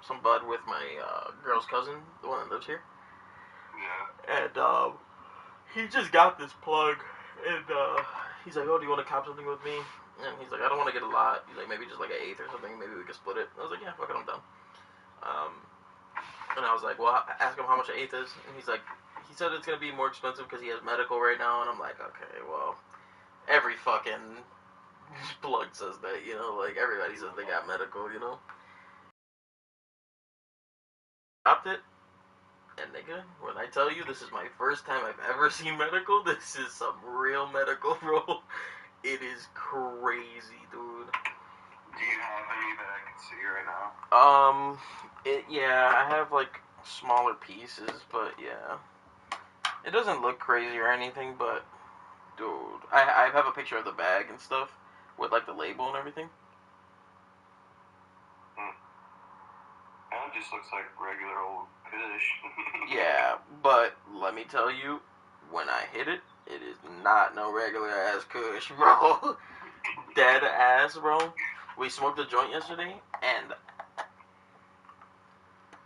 some bud with my girl's cousin, the one that lives here. Yeah. And he just got this plug, and he's like, "Oh, do you want to cop something with me?" And he's like, "I don't want to get a lot." He's like, "Maybe just like an eighth or something. Maybe we could split it." And I was like, "Yeah, fuck it, I'm down." And I was like, "Well, ask him how much an eighth is." And he's like, he said it's gonna be more expensive because he has medical right now. And I'm like, okay, well, every fucking plug says that, you know, like everybody says they got medical, you know. Stopped it. And nigga, when I tell you this is my first time I've ever seen medical, this is some real medical, bro. It is crazy, dude. Do you have any that I can see right now? Yeah, I have like smaller pieces, but yeah. It doesn't look crazy or anything, but dude, I have a picture of the bag and stuff with like the label and everything. It just looks like regular old Kush. Yeah, but let me tell you, when I hit it, it is not no regular ass Kush, bro. Dead ass, bro. We smoked a joint yesterday, and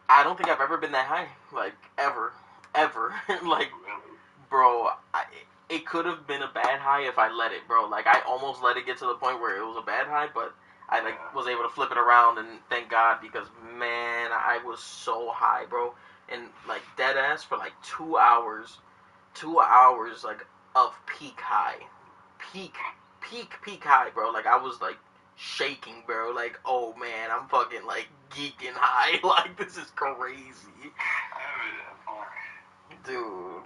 I don't think I've ever been that high. Like, ever. Like, bro, it could have been a bad high if I let it, bro. Like, I almost let it get to the point where it was a bad high, but I, like, was able to flip it around, and thank God, because, man, I was so high, bro. And, like, dead ass for, like, 2 hours, like, of peak high. Peak high, bro. Like, I was, like, shaking, bro. Like, oh, man, I'm fucking, like, geeking high. Like, this is crazy. I haven't, dude.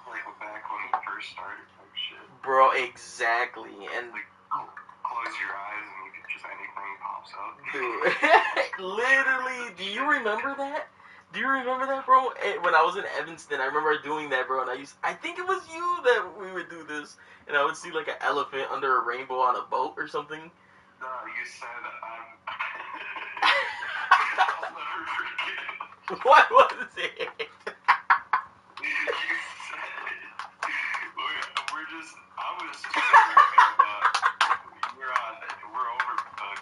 Like, back when we first started type shit. Bro, exactly. And, like, close your eyes and you get just anything pops up. Dude. Literally, do you remember that? Do you remember that, bro? When I was in Evanston, I remember doing that, bro, and I think it was you that we would do this, and I would see, like, an elephant under a rainbow on a boat or something. No, you said, I'll never forget. What was it? You said, I was we're over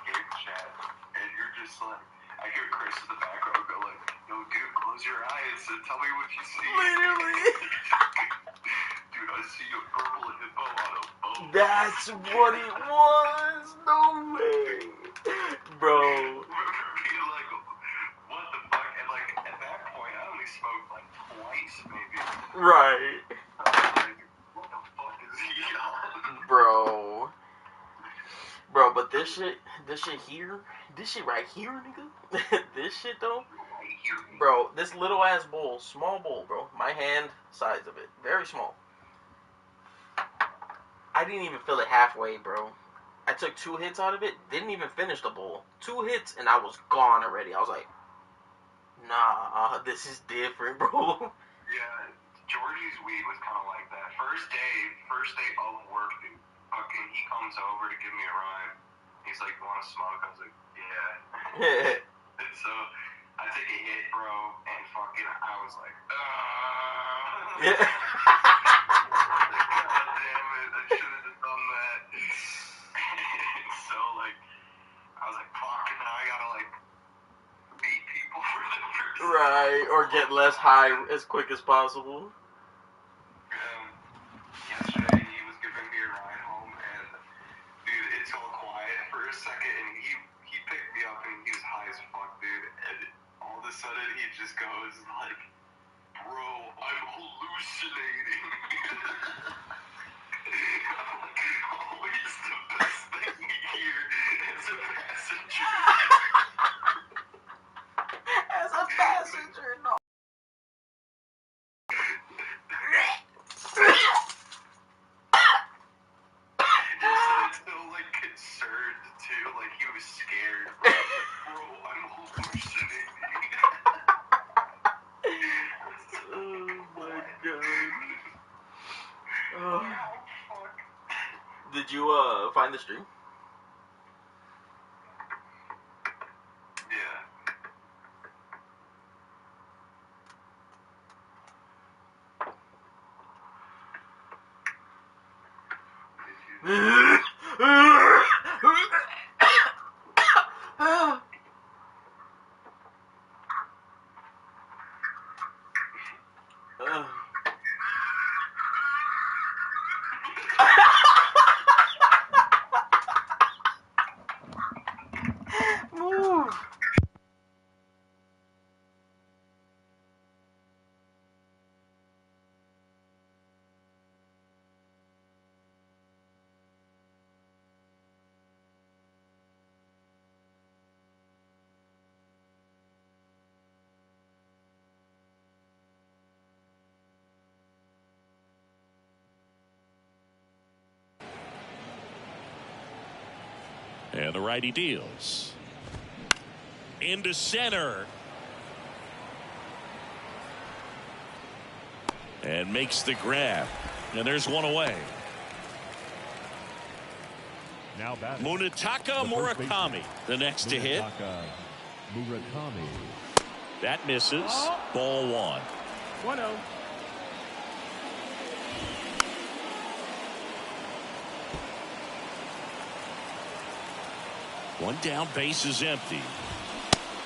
game chat, and you're just like, I hear Chris in the background go like, yo, dude, close your eyes and tell me what you see. Literally. Dude, I see a purple hippo on a boat. That's what it was. No way. Bro. Remember being like, what the fuck? And like, at that point, I only smoked like twice, maybe. Right. Like, what the fuck is he on? Bro, but this shit here, this shit right here, nigga, this shit though, bro, this little ass bowl, small bowl, bro, my hand size of it, very small. I didn't even fill it halfway, bro. I took 2 hits out of it, didn't even finish the bowl. 2 hits and I was gone already. I was like, nah, this is different, bro. Yeah, Georgie's weed was kind of like that. First day of work, dude. Fucking, he comes over to give me a ride. He's like, want to smoke? I was like, yeah. And so, I take a hit, bro, and fucking, I was like, Yeah. God damn it, I should have just done that. And so, like, I was like, fuck, now I gotta, like, beat people for the first time. Right, or get less high as quick as possible. Yesterday, he was giving me a ride home, and dude, it's all quiet for a second, and he picked me up, and he was high as fuck, dude, and all of a sudden, he just goes like, bro, I'm hallucinating. I'm like, always the best thing here as a passenger. As a passenger, no. So like concerned too, like he was scared. Bro, I'm hallucinating. Oh my god. Oh. Did you find the stream? And the righty deals. Into center. And makes the grab. And there's one away. Now Munetaka Murakami, the next to hit. Murakami. That misses. Ball 1. 1-0. One down, base is empty.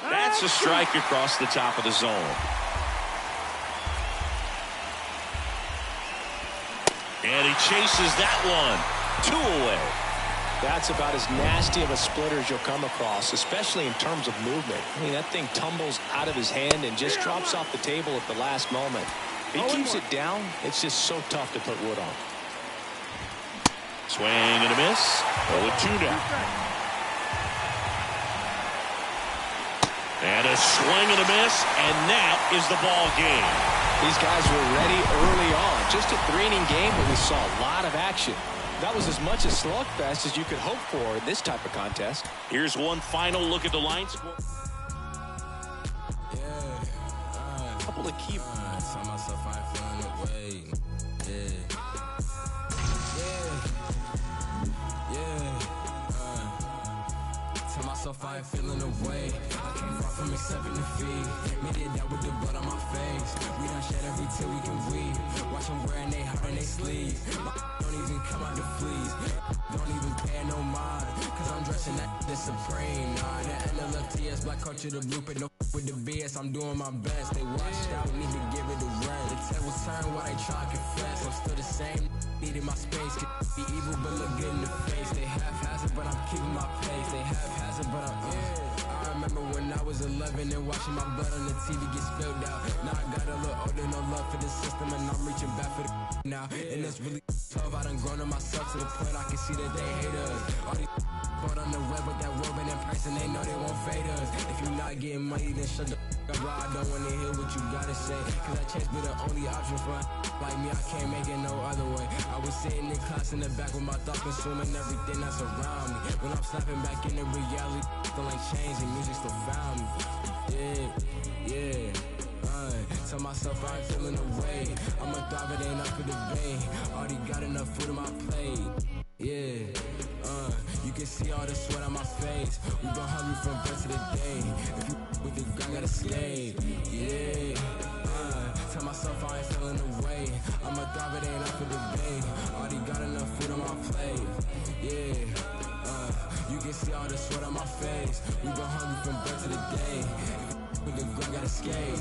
That's a strike across the top of the zone. And he chases that one. 2 away. That's about as nasty of a splitter as you'll come across, especially in terms of movement. I mean, that thing tumbles out of his hand and just drops off the table at the last moment. If he keeps it down, it's just so tough to put wood on. Swing and a miss. 0-2 now. And a swing and a miss, and that is the ball game. These guys were ready early on. Just a 3-inning game, but we saw a lot of action. That was as much a slugfest as you could hope for in this type of contest. Here's one final look at the line score. A couple of key. Tell myself I ain't feeling away. Tell myself I ain't feeling away. I came far from accepting defeat. Me did that with the blood on my face. We done shed every tear we can weep. Watch them wearing they heart and they sleeves. Don't even come out the fleas. Don't even pay no mind. Cause I'm dressing that supreme. Nah, the NLFTS, black culture, the blueprint. No with the BS, I'm doing my best. They watched out, need to give it a run. The tables turn while they try to confess. I'm still the same. Needed my space. Could be evil, but look good in the face. They haphazard, but I'm keeping my pace. They haphazard, but I'm I remember when I was 11 and watching my blood on the TV get spilled out. Now I got a little older, no love for the system, and I'm reaching back for the now. And it's really tough. I done grown on myself to the point I can see that they hate us. All these bought on the web with that Robin in person, they know they won't fade us. If you not getting money, then shut the up. I don't want to hear what you gotta say. Cause that chance be the only option for like me, I can't make it no other way. I was sitting in class in the back with my thoughts consuming everything that's around me. When I'm snapping back into reality, still ain't changing, music still found me. Tell myself I ain't feeling away. I'ma thrive, it ain't up for debate. Already got enough food on my plate. You can see all the sweat on my face. We been hungry from birth to the day. If you with the grind, gotta escape. Tell myself I ain't feeling away. I'ma thrive, it ain't up for debate. Already got enough food on my plate. You can see all the sweat on my face. We been hungry from birth to the day. If you with the grind, gotta escape.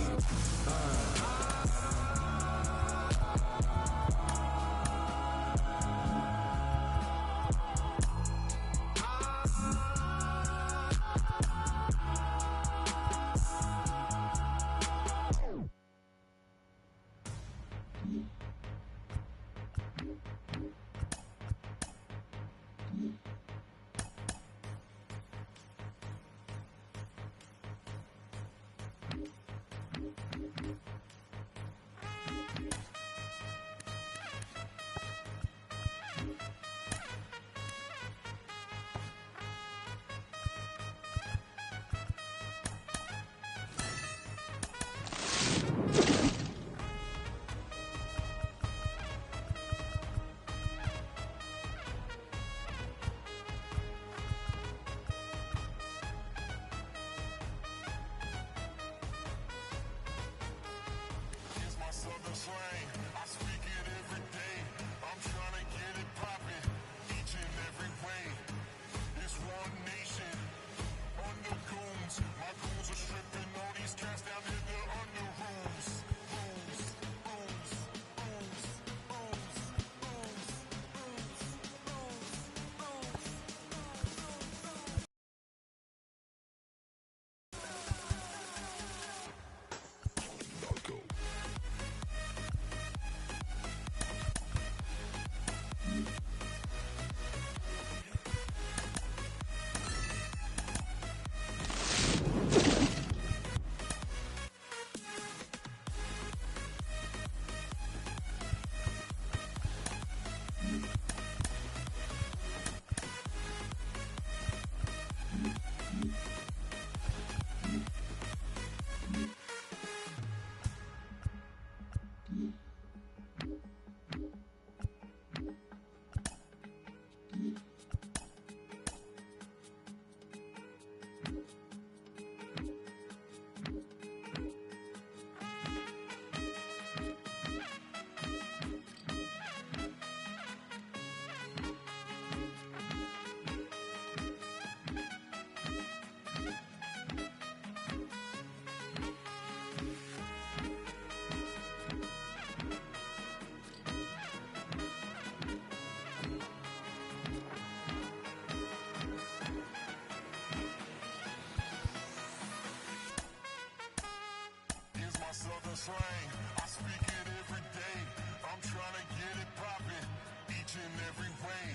slang. I speak it every day. I'm trying to get it poppin' each and every way.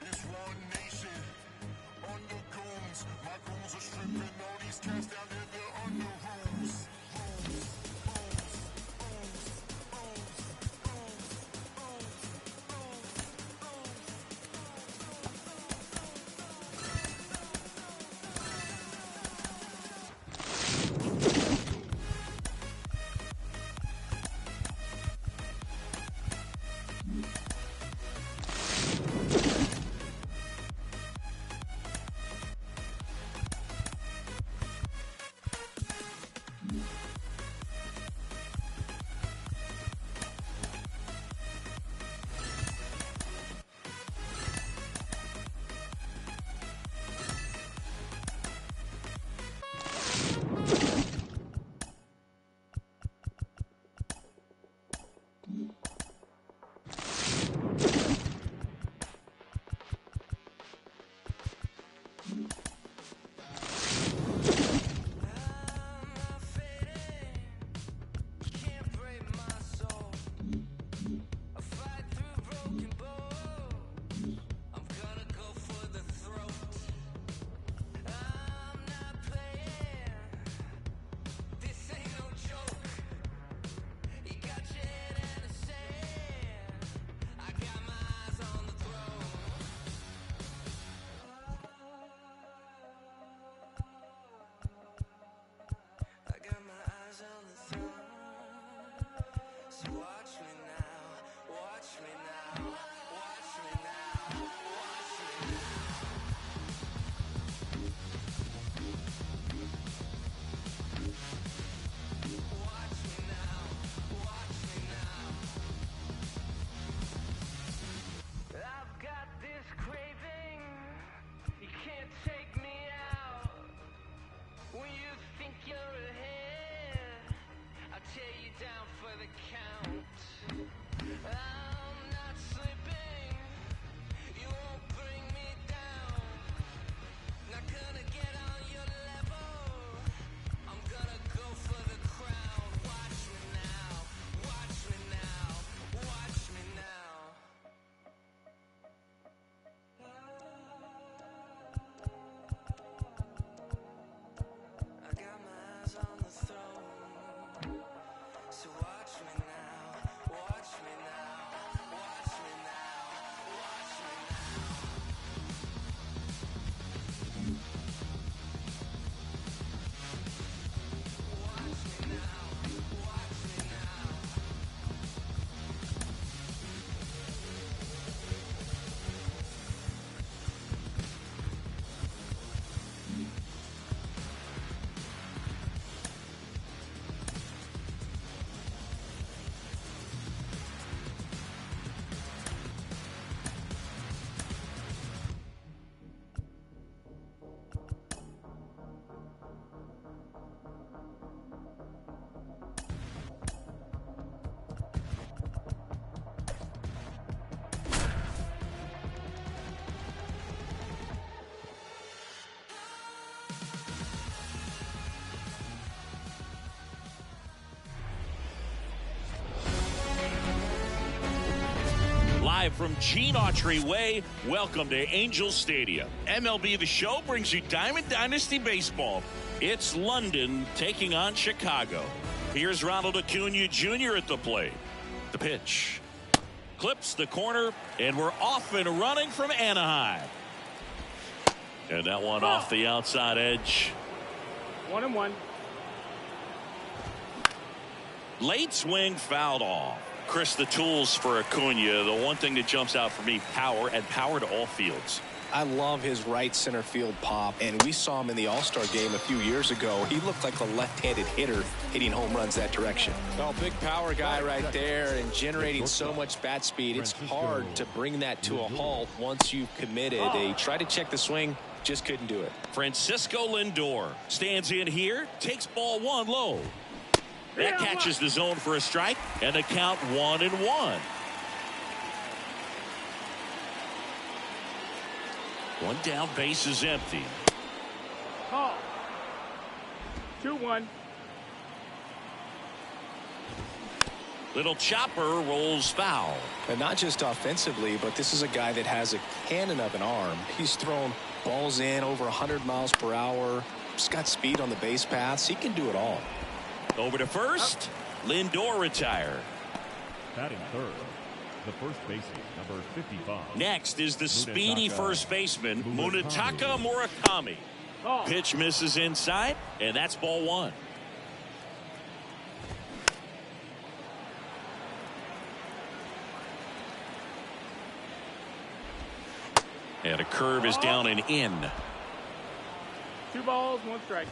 It's one nation under goons. My goons are stripping all these cats down there. They're under rules. Live from Gene Autry Way, welcome to Angel Stadium. MLB The Show brings you Diamond Dynasty Baseball. It's London taking on Chicago. Here's Ronald Acuna Jr. at the plate. The pitch. Clips the corner, and we're off and running from Anaheim. And that one off the outside edge. 1-1. Late swing fouled off. Chris, the tools for Acuna, the one thing that jumps out for me, power, and power to all fields. I love his right center field pop, and we saw him in the All-Star game a few years ago. He looked like a left-handed hitter hitting home runs that direction. Oh, big power guy right there and generating so much bat speed. It's hard to bring that to a halt once you've committed. They tried to check the swing, just couldn't do it. Francisco Lindor stands in here, takes ball one low. That catches the zone for a strike, and the count 1-1. One down, base is empty. Call. 2-1. Little chopper rolls foul. And not just offensively, but this is a guy that has a cannon of an arm. He's thrown balls in over 100 miles per hour. He's got speed on the base paths. He can do it all. Over to first. Lindor retired. Batting third, the first baseman, number 55. Next is the speedy Munetaka first baseman, Munetaka Murakami. Pitch misses inside, and that's ball one. And a curve is down and in. 2 balls, 1 strike.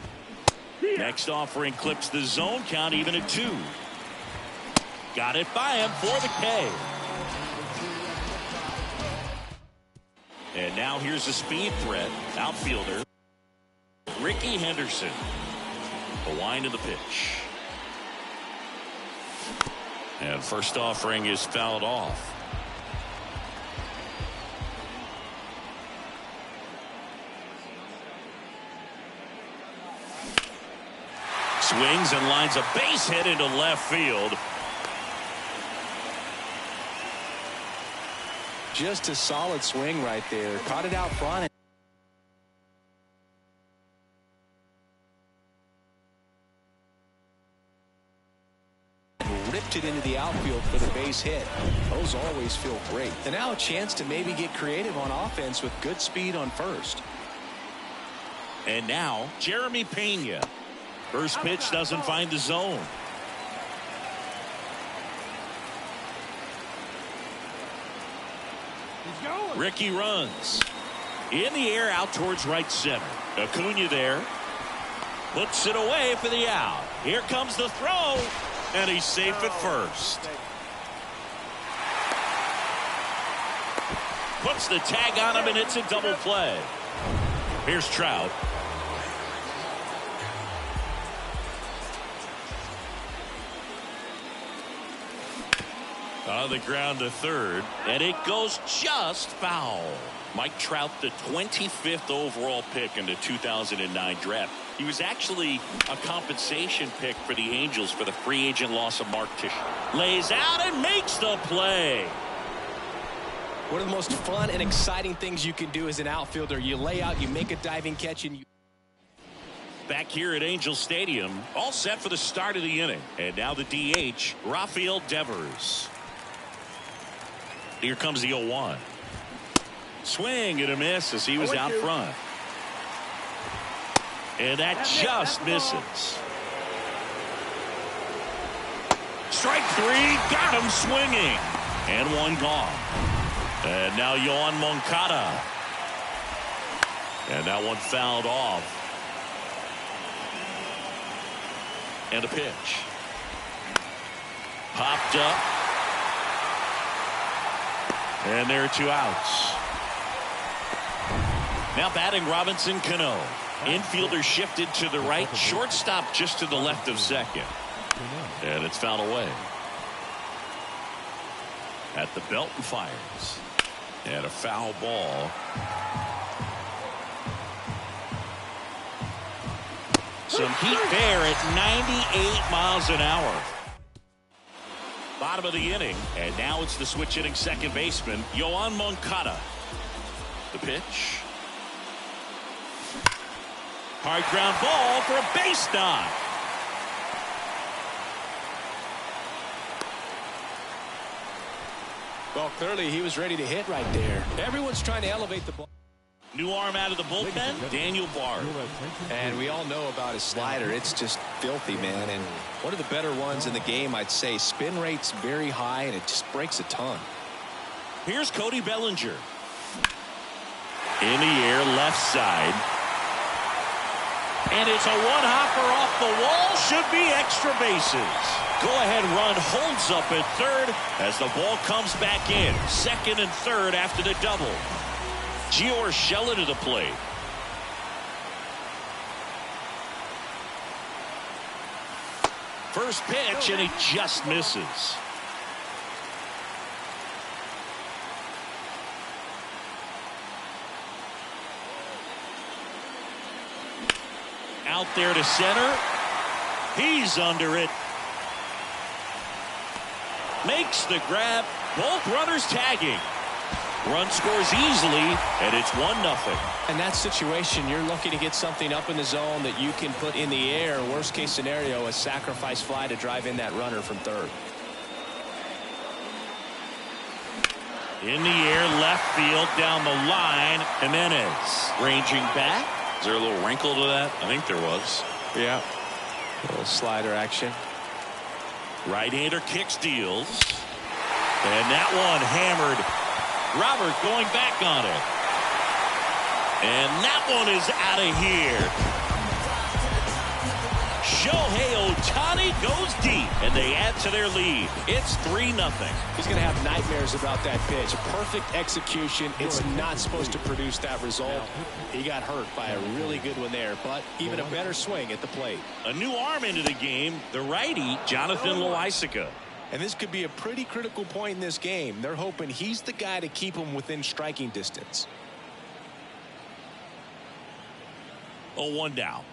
Next offering clips the zone count even at 2. Got it by him for the K. And now here's a speed threat. Outfielder Ricky Henderson. The wind of the pitch. And first offering is fouled off. Swings and lines a base hit into left field. Just a solid swing right there. Caught it out front. Ripped it into the outfield for the base hit. Those always feel great. And now a chance to maybe get creative on offense with good speed on first. And now Jeremy Pena. First pitch doesn't find the zone. Ricky runs. In the air out towards right center. Acuna there. Puts it away for the out. Here comes the throw. And he's safe at first. Puts the tag on him and it's a double play. Here's Trout. On the ground to third, and it goes just foul. Mike Trout, the 25th overall pick in the 2009 draft. He was actually a compensation pick for the Angels for the free agent loss of Mark Teixeira. Lays out and makes the play. One of the most fun and exciting things you can do as an outfielder. You lay out, you make a diving catch, and you... Back here at Angel Stadium, all set for the start of the inning. And now the DH, Rafael Devers. Here comes the 0-1. Swing and a miss as he was out front. And that just misses. Strike 3, got him swinging. And one gone. And now Yoan Moncada. And that one fouled off. And a pitch. Popped up. And there are 2 outs. Now batting Robinson Cano. Infielder shifted to the right. Shortstop just to the left of second. And it's fouled away. At the belt and fires. And a foul ball. Some heat there at 98 miles an hour. Bottom of the inning, and now it's the switch hitting second baseman, Yoan Moncada. The pitch. Hard ground ball for a base knock. Well, clearly he was ready to hit right there. Everyone's trying to elevate the ball. New arm out of the bullpen, Daniel Bard. And we all know about his slider. It's just filthy, man. And one of the better ones in the game, I'd say. Spin rate's very high, and it just breaks a ton. Here's Cody Bellinger. In the air, left side. And it's a one-hopper off the wall. Should be extra bases. Go-ahead run holds up at third as the ball comes back in. Second and third after the double. Gio Urshela to the plate. First pitch, and he just misses. Out there to center. He's under it. makes the grab. Both runners tagging. Run scores easily, and it's 1-0. In that situation, you're looking to get something up in the zone that you can put in the air. Worst case scenario, a sacrifice fly to drive in that runner from third. In the air, left field, down the line. Jimenez ranging back. Is there a little wrinkle to that? I think there was. Yeah. A little slider action. Right-hander kicks, deals. And that one hammered. Robert going back on it. And that one is out of here. Shohei Ohtani goes deep, and they add to their lead. It's 3-0. He's going to have nightmares about that pitch. Perfect execution. It's not supposed to produce that result. He got hurt by a really good one there, but even a better swing at the plate. A new arm into the game, the righty, Jonathan Loaisiga. And this could be a pretty critical point in this game. They're hoping he's the guy to keep him within striking distance. 0-1 down.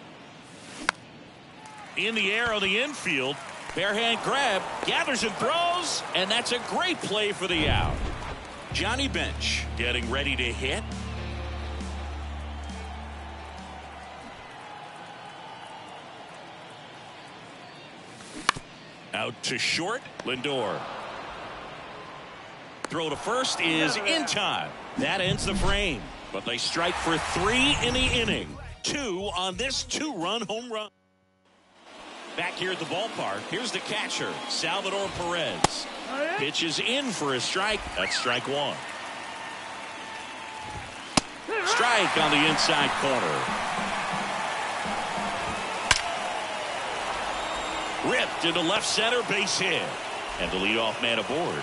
In the air on the infield. Bare hand grab. Gathers and throws. And that's a great play for the out. Johnny Bench getting ready to hit. Out to short. Lindor. Throw to first is in time. That ends the frame. But they strike for 3 in the inning. 2 on this 2-run home run. Back here at the ballpark, here's the catcher, Salvador Perez. Pitches in for a strike. That's strike 1. Strike on the inside corner. Ripped into left center, base hit. And the leadoff man aboard.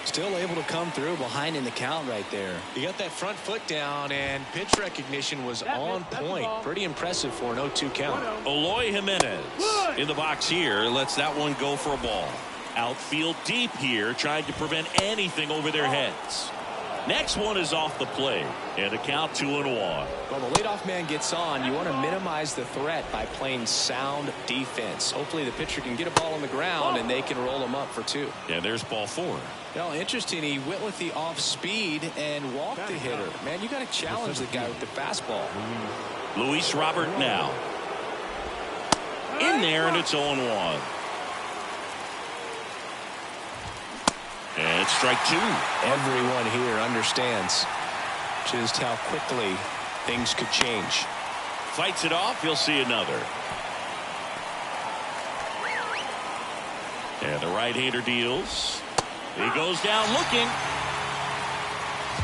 Still able to come through behind in the count right there. He got that front foot down, and pitch recognition was on point. Pretty impressive for an 0-2 count. Eloy Jimenez in the box here lets that one go for a ball. Outfield deep here, trying to prevent anything over their heads. Next one is off the plate, and a count 2-1. Well, the leadoff man gets on. You want to minimize the threat by playing sound defense. Hopefully the pitcher can get a ball on the ground, and they can roll him up for 2. And there's ball 4. You know, interesting. He went with the off speed and walked the hitter. Man, you got to challenge the guy with the fastball. Luis Robert now. In there, and it's 0-1. And it's strike 2. Everyone here understands just how quickly things could change. Fights it off. You'll see another. And the right-hander deals. He goes down looking.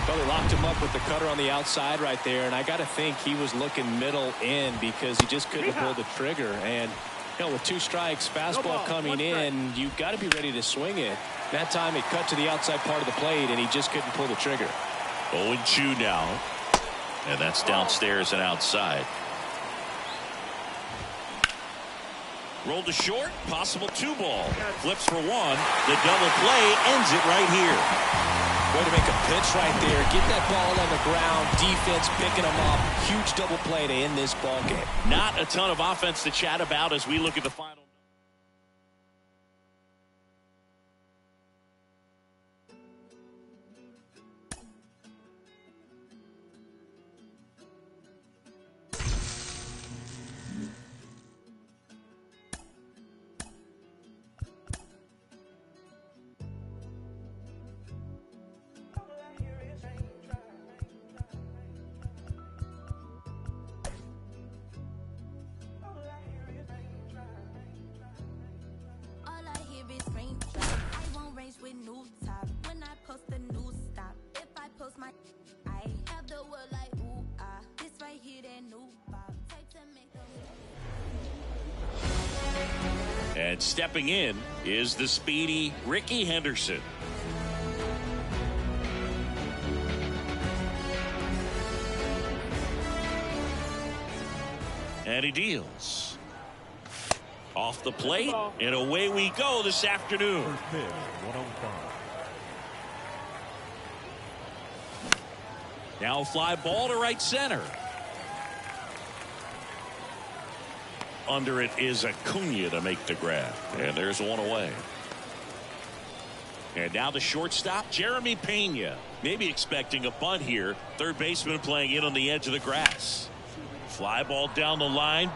Well, they locked him up with the cutter on the outside right there, and I got to think he was looking middle in because he just couldn't pull the trigger. And you know, with 2 strikes, fastball coming in, you got to be ready to swing it. That time it cut to the outside part of the plate, and he just couldn't pull the trigger. 0-2 now, and that's downstairs and outside. Rolled to short, possible 2-ball. Flips for 1. The double play ends it right here. Way to make a pitch right there. Get that ball on the ground. Defense picking them up. Huge double play to end this ball game. Not a ton of offense to chat about as we look at the final. And stepping in is the speedy Ricky Henderson. And he deals. Off the plate, and away we go this afternoon. First pitch, 105. Now fly ball to right center. Under it is Acuna to make the grab. And there's one away. And now the shortstop, Jeremy Pena. Maybe expecting a bunt here. Third baseman playing in on the edge of the grass. Fly ball down the line.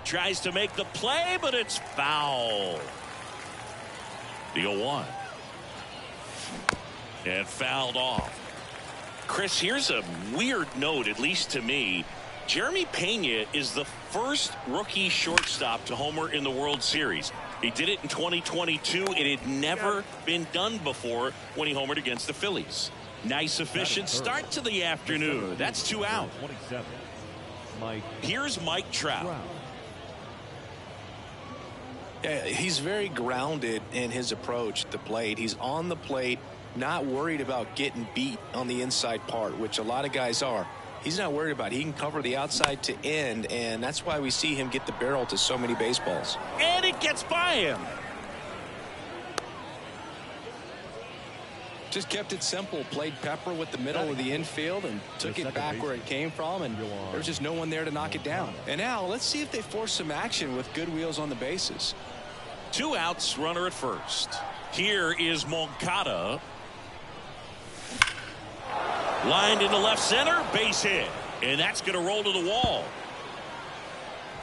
Tries to make the play, but it's foul. The 0-1. And fouled off. Chris, here's a weird note, at least to me. Jeremy Pena is the first rookie shortstop to homer in the World Series. He did it in 2022. It had never been done before when he homered against the Phillies. Nice, efficient start to the afternoon. That's 2 out. 27. Here's Mike Trout. Yeah, he's very grounded in his approach at the plate. He's on the plate, not worried about getting beat on the inside part, which a lot of guys are. He's not worried about it. He can cover the outside to end, and that's why we see him get the barrel to so many baseballs. And it gets by him. Just kept it simple. Played pepper with the middle of the infield and took it back where it came from, and there's just no one there to knock it down. And now let's see if they force some action with good wheels on the bases. 2 outs, runner at first. Here is Moncada. Lined into left center, base hit. And that's going to roll to the wall.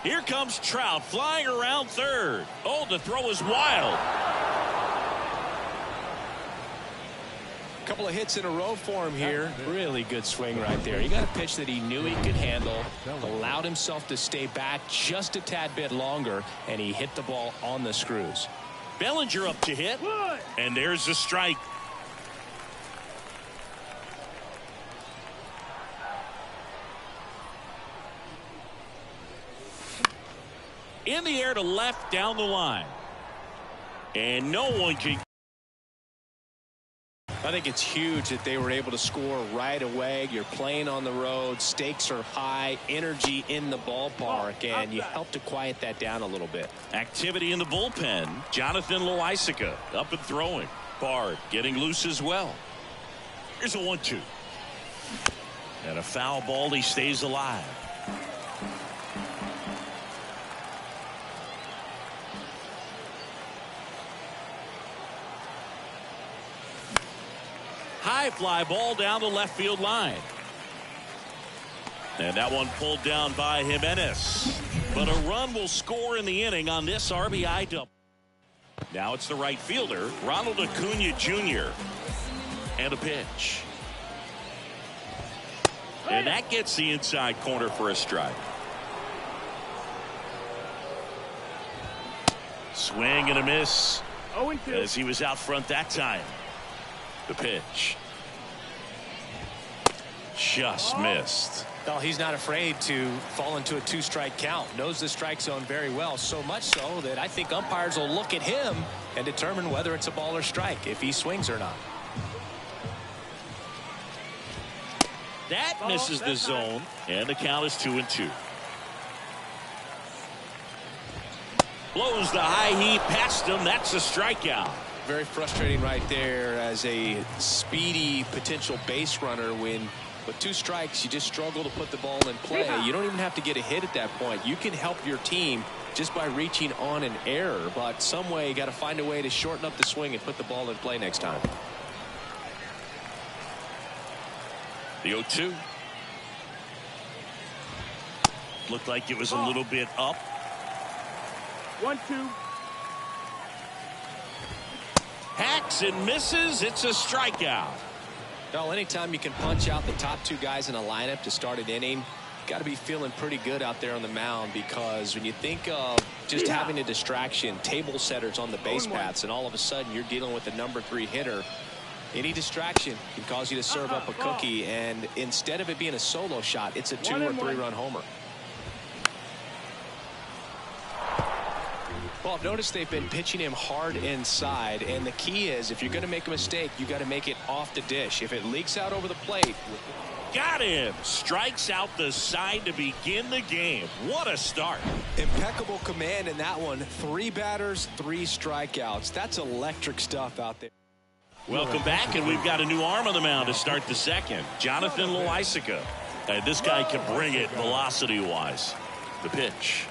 Here comes Trout flying around third. Oh, the throw is wild. Couple of hits in a row for him here. Really good swing right there. He got a pitch that he knew he could handle, allowed himself to stay back just a tad bit longer, and he hit the ball on the screws. Bellinger up to hit, and there's the strike. In the air to left down the line. And no one can. I think it's huge that they were able to score right away. You're playing on the road. Stakes are high. Energy in the ballpark. And you help to quiet that down a little bit. Activity in the bullpen. Jonathan Loaisiga up and throwing. Bard getting loose as well. Here's a 1-2. And a foul ball. He stays alive. High fly ball down the left field line. And that one pulled down by Jimenez. But a run will score in the inning on this RBI double. Now it's the right fielder, Ronald Acuna Jr. And a pitch. And that gets the inside corner for a strike. Swing and a miss. As he was out front that time. The pitch. Just missed. Well, he's not afraid to fall into a 2-strike count. Knows the strike zone very well. So much so that I think umpires will look at him and determine whether it's a ball or strike, if he swings or not. That misses the zone. And the count is 2-2. Blows the high heat past him. That's a strikeout. Very frustrating right there as a speedy potential base runner when with 2 strikes you just struggle to put the ball in play. You don't even have to get a hit at that point. You can help your team just by reaching on an error, but some way you got to find a way to shorten up the swing and put the ball in play next time. The 0-2 looked like it was a little bit up. 1-2. Hacks and misses. It's a strikeout. Well, anytime you can punch out the top 2 guys in a lineup to start an inning, got to be feeling pretty good out there on the mound, because when you think of just having a distraction, table setters on the base paths, and all of a sudden you're dealing with the number 3 hitter, any distraction can cause you to serve up a cookie, and instead of it being a solo shot, it's a 2 or 3-run homer. Well, I've noticed they've been pitching him hard inside, and the key is if you're going to make a mistake, you got to make it off the dish. If it leaks out over the plate. Got him. Strikes out the side to begin the game. What a start. Impeccable command in that one. 3 batters, 3 strikeouts. That's electric stuff out there. Welcome back, and we've got a new arm on the mound to start the second. Jonathan Loaisiga. This guy can bring it velocity-wise. The pitch.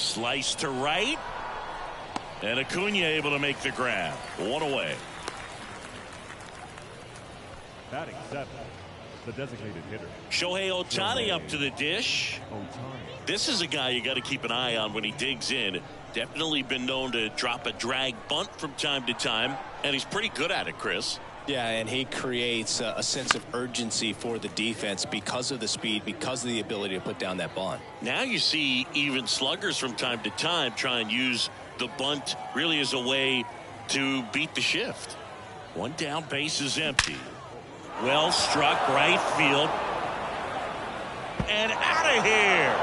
Slice to right. And Acuna able to make the grab. One away. Batting 7, the designated hitter. Shohei Ohtani up to the dish. Ohtani. This is a guy you got to keep an eye on when he digs in. Definitely been known to drop a drag bunt from time to time, and he's pretty good at it, Chris. Yeah, and he creates a sense of urgency for the defense because of the speed, because of the ability to put down that bunt. Now you see even sluggers from time to time try and use the bunt really as a way to beat the shift. One down, base is empty. Well struck, right field. And out of here.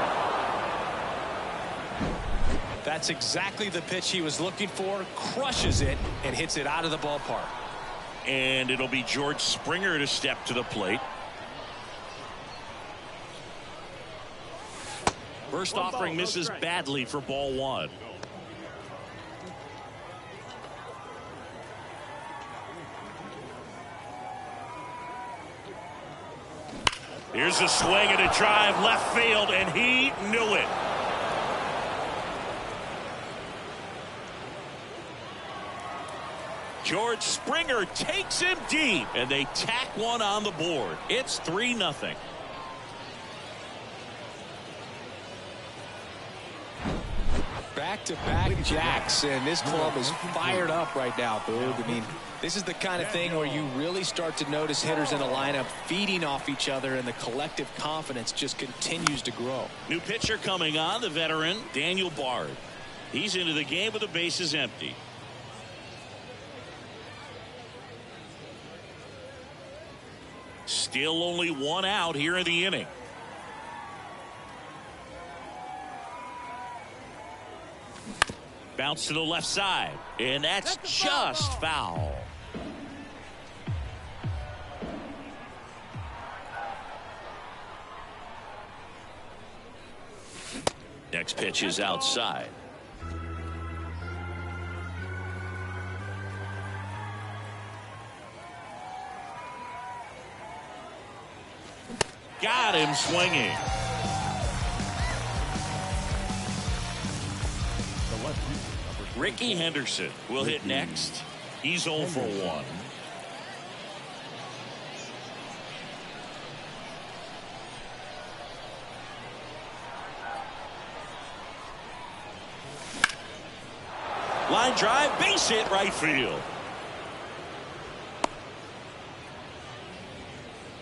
That's exactly the pitch he was looking for. Crushes it and hits it out of the ballpark. And it'll be George Springer to step to the plate. First offering misses badly for ball one. Here's a swing and a drive left field, and he knew it. George Springer takes him deep, and they tack one on the board. It's 3-0. Back-to-back jacks, and this club is fired up right now, Boog. I mean, this is the kind of thing where you really start to notice hitters in a lineup feeding off each other, and the collective confidence just continues to grow. New pitcher coming on, the veteran Daniel Bard. He's into the game with the bases empty. Still only one out here in the inning. Bounce to the left side, and that's just foul. Next pitch is outside. Got him swinging. Ricky Henderson will hit next. He's 0 for 1. Line drive, base hit, right field.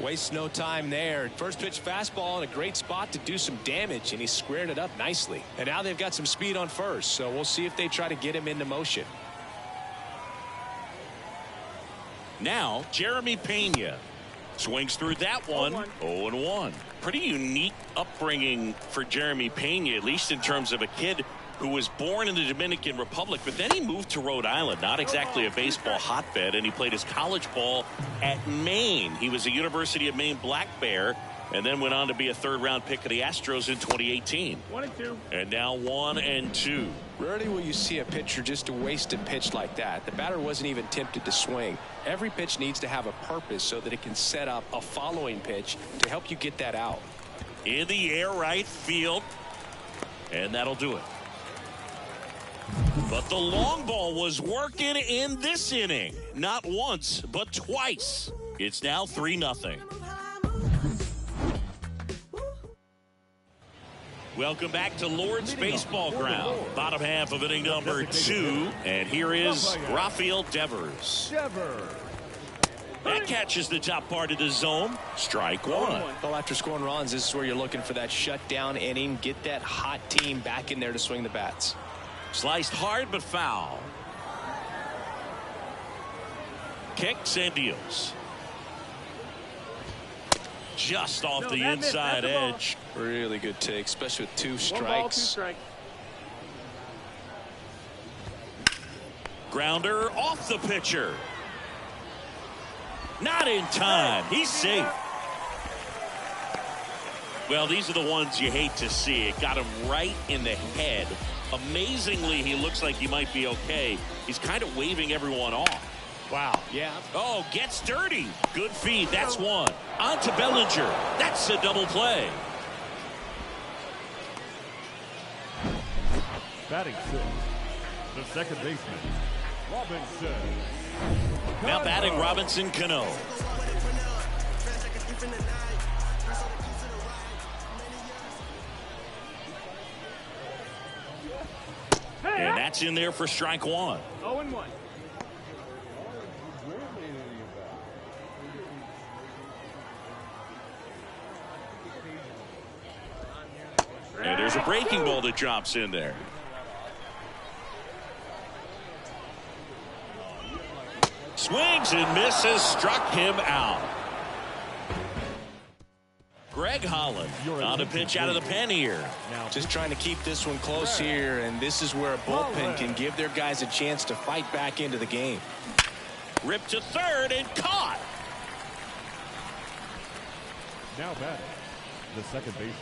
Wastes no time there. First pitch fastball in a great spot to do some damage, and he squared it up nicely. And now they've got some speed on first, so we'll see if they try to get him into motion. Now Jeremy Pena swings through that one. 0-1. Pretty unique upbringing for Jeremy Pena, at least in terms of a kid who was born in the Dominican Republic, but then he moved to Rhode Island, not exactly a baseball hotbed, and he played his college ball at Maine. He was a University of Maine Black Bear, and then went on to be a third-round pick of the Astros in 2018. 1-2. And now 1-2. Rarely will you see a pitcher just waste a pitch like that. The batter wasn't even tempted to swing. Every pitch needs to have a purpose so that it can set up a following pitch to help you get that out. In the air, right field, and that'll do it. But the long ball was working in this inning. Not once, but twice. It's now 3-0. Welcome back to Lord's Baseball Ground. Bottom half of inning number 2. And here is Rafael Devers. That catches the top part of the zone. Strike one. Well, after scoring runs, this is where you're looking for that shutdown inning. Get that hot team back in there to swing the bats. Sliced hard but foul. Kicks and deals. Just off the inside edge. Really good take, especially with 2 strikes. 1 ball, 2 strikes. Grounder off the pitcher. Not in time. He's safe. Well, these are the ones you hate to see. It got him right in the head. Amazingly, he looks like he might be okay. He's kind of waving everyone off. Wow. Yeah. Oh, gets dirty. Good feed. That's one. On to Bellinger. That's a double play. Batting sixth, the second baseman, Robinson. Now batting Robinson Cano. And that's in there for strike one. 0-1. And there's a breaking ball that drops in there. Swings and misses, struck him out. Greg Holland on a pitch out of the pen here. Just trying to keep this one close here, and this is where a bullpen can give their guys a chance to fight back into the game. Ripped to third and caught. Now batting, the second baseman.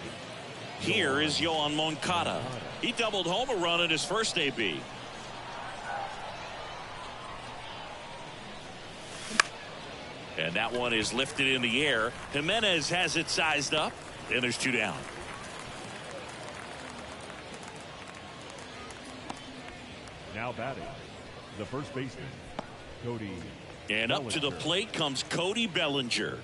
Here is Yoan Moncada. He doubled home a run in his first AB. And that one is lifted in the air. Jimenez has it sized up, and there's two down. Now batting, the first baseman, Cody. And up to the plate comes Cody Bellinger.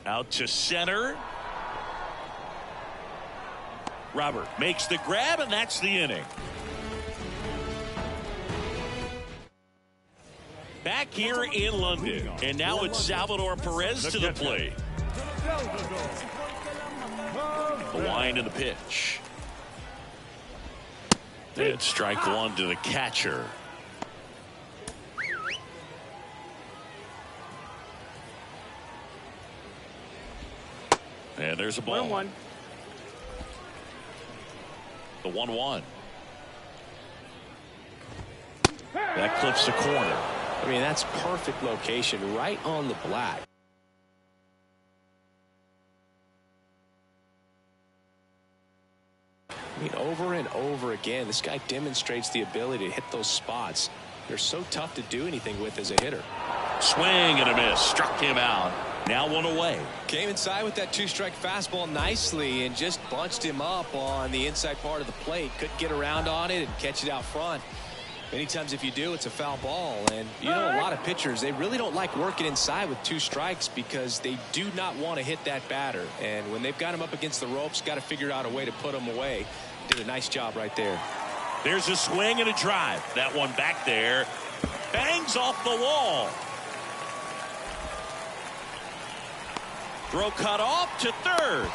Out to center. Robert makes the grab, and that's the inning. Back here in London, and now it's Salvador Perez to the plate. The wind and the pitch. And strike one to the catcher. And there's a ball. 1-1. The 1-1. That clips the corner. I mean, that's perfect location, right on the black. I mean, over and over again, this guy demonstrates the ability to hit those spots. They're so tough to do anything with as a hitter. Swing and a miss. Struck him out. Now one away. Came inside with that two-strike fastball nicely and just bunched him up on the inside part of the plate. Couldn't get around on it and catch it out front. Many times if you do, it's a foul ball. And you know, a lot of pitchers, they really don't like working inside with two strikes because they do not want to hit that batter. And when they've got him up against the ropes, got to figure out a way to put him away. Did a nice job right there. There's a swing and a drive. That one back there bangs off the wall. Throw cut off to third.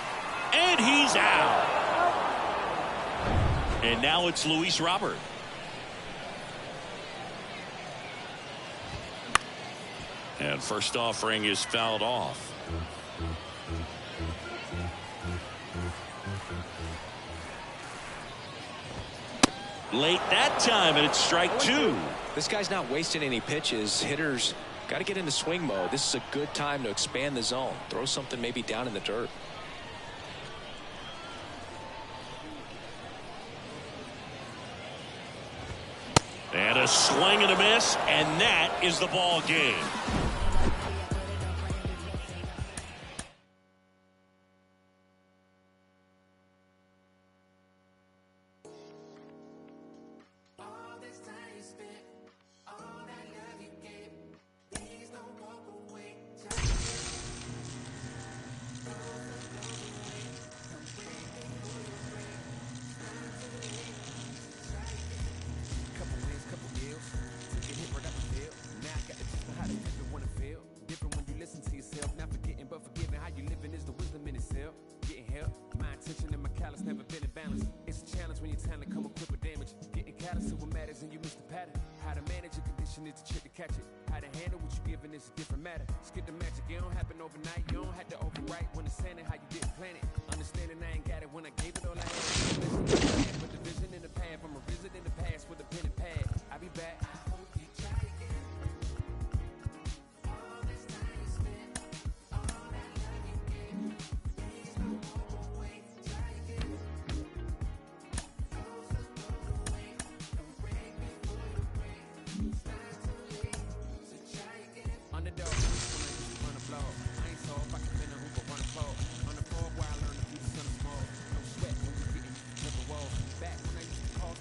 And he's out. And now it's Luis Robert. And first offering is fouled off. Late that time, and it's strike two. This guy's not wasting any pitches. Hitters got to get into swing mode. This is a good time to expand the zone. Throw something maybe down in the dirt. And a swing and a miss, and that is the ball game.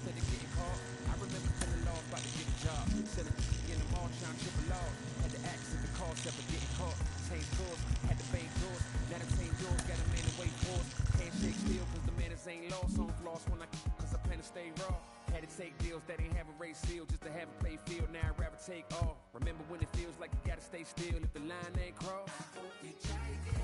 instead of getting caught. I remember feeling lost, about to get a job. Selling in the mall, trying to triple law. Had to ask if the cost ever getting caught. Same doors, had to bank doors. Now the same doors got a man to wait for. Handshake still, cause the manners ain't lost. On floss when cause I plan to stay raw. Had to take deals that ain't have a race seal just to have a play field. Now I'd rather take all. Remember when it feels like you gotta stay still if the line ain't crossed. You try again.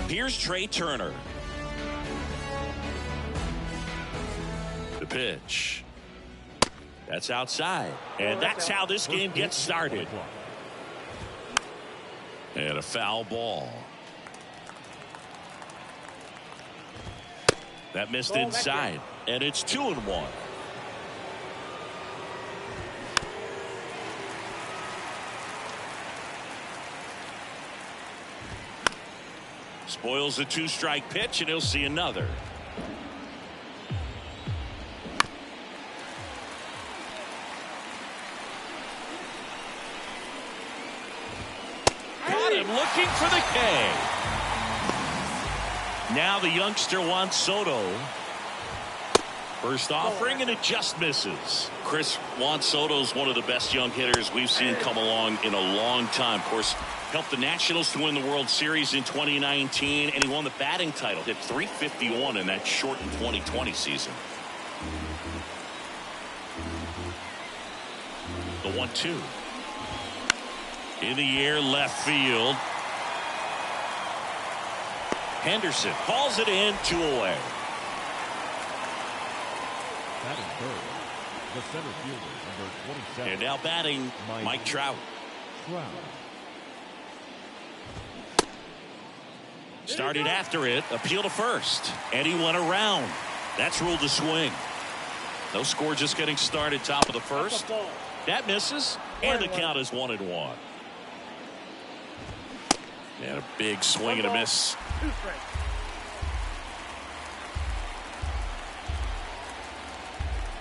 Here's Trey Turner. The pitch. That's outside. And that's how this game gets started. And a foul ball. That missed inside. And it's 2-1. Spoils a 2-strike pitch, and he'll see another. Got him looking for the K. Now the youngster Juan Soto. First offering, and it just misses. Chris, Juan Soto's one of the best young hitters we've seen come along in a long time. Of course, helped the Nationals to win the World Series in 2019, and he won the batting title. Hit .351 in that shortened 2020 season. The 1-2. In the air, left field. Henderson calls it in, 2 away. Batting third, the center fielder, number 27. And now batting, Mike Trout. Started after it, appeal to first, and he went around. That's ruled a swing. No score, just getting started, top of the first. That misses, and the count is 1-1. And a big swing and a miss.